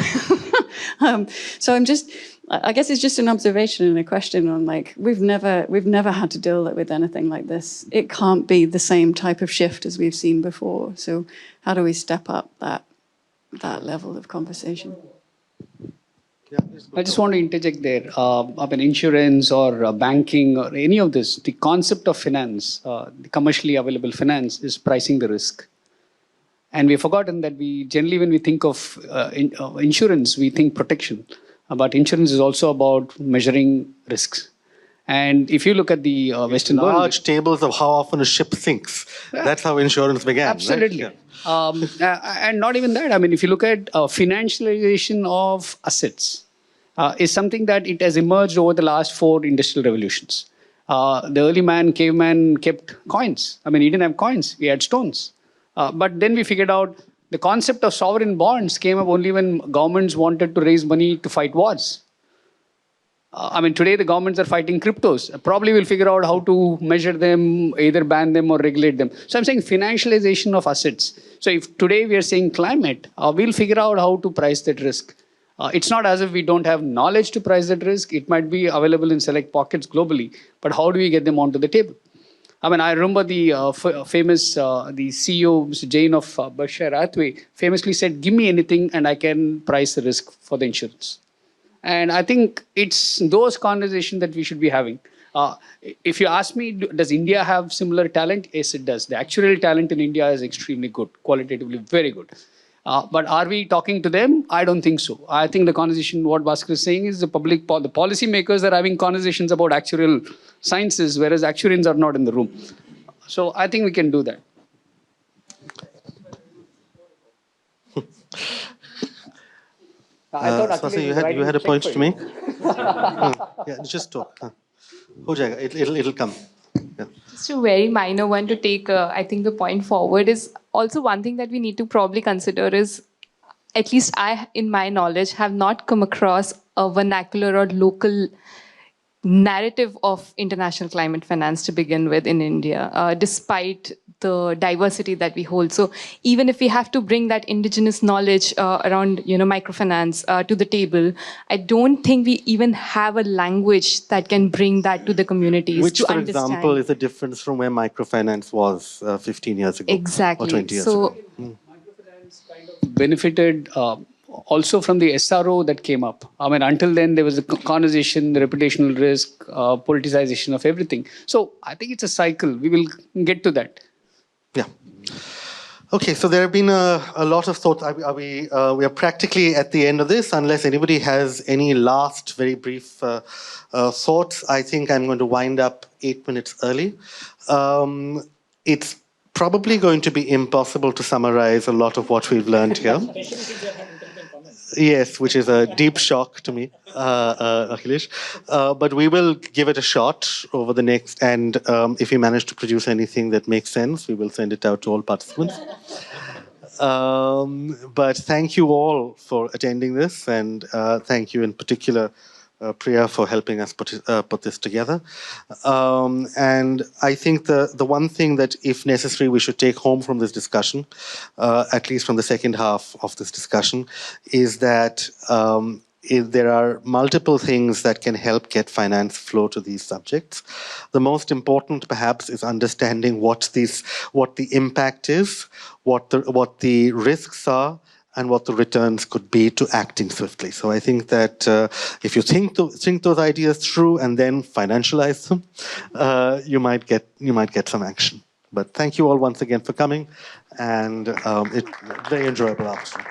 So I guess it's just an observation and a question on, like, we've never had to deal with anything like this. It can't be the same type of shift as we've seen before. So how do we step up that level of conversation? I just want to interject there. Insurance or banking or any of this, the concept of finance, the commercially available finance, is pricing the risk. And we've forgotten that we generally, when we think of insurance, we think protection. But insurance is also about measuring risks. And if you look at the Western world, large tables of how often a ship sinks. That's how insurance began. Absolutely. Right? Yeah. And not even that. If you look at financialization of assets, is something that it has emerged over the last 4 industrial revolutions. The early caveman kept coins. He didn't have coins. He had stones. But then we figured out the concept of sovereign bonds came up only when governments wanted to raise money to fight wars. Today the governments are fighting cryptos. Probably we'll figure out how to measure them, either ban them or regulate them. So I'm saying financialization of assets. So if today we are saying climate, we'll figure out how to price that risk. It's not as if we don't have knowledge to price that risk. It might be available in select pockets globally, but how do we get them onto the table? I remember the famous, the CEO, Mr. Jain of Berkshire Hathaway, famously said, give me anything and I can price the risk for the insurance. And I think it's those conversations that we should be having. If you ask me, does India have similar talent? Yes, it does. The actuarial talent in India is extremely good, qualitatively very good. But are we talking to them? I don't think so. I think the conversation, what Bhaskar is saying, is the policy makers are having conversations about actuarial sciences, whereas actuarians are not in the room. So I think we can do that. Swasa, you had a point to make? Yeah, just talk. Ho jayega. It'll come. Yeah. Just a very minor one to take, I think the point forward is also one thing that we need to probably consider is, at least I, in my knowledge, have not come across a vernacular or local narrative of international climate finance to begin with in India, despite the diversity that we hold. So even if we have to bring that indigenous knowledge around microfinance to the table, I don't think we even have a language that can bring that to the communities. Which, to for understand. example, is a difference from where microfinance was 15 years ago. Exactly. Or 20 years ago. Benefited also from the SRO that came up. I mean, until then, there was a conversation, the reputational risk, politicization of everything. So I think it's a cycle. We will get to that. Yeah. Okay, so there have been a lot of thoughts. We are practically at the end of this. Unless anybody has any last very brief thoughts, I think I'm going to wind up 8 minutes early. It's probably going to be impossible to summarize a lot of what we've learned here. Yes, which is a deep shock to me, Akhilesh. But we will give it a shot over the next, and if we manage to produce anything that makes sense, we will send it out to all participants. But thank you all for attending this, and thank you in particular, Priya, for helping us put this together. And I think the one thing that, if necessary, we should take home from this discussion, at least from the second half of this discussion, is that there are multiple things that can help get finance flow to these subjects. The most important, perhaps, is understanding what the impact is, what the risks are, and what the returns could be to acting swiftly. So I think that if you think those ideas through and then financialize them, you might get some action. But thank you all once again for coming, and it's very enjoyable afternoon.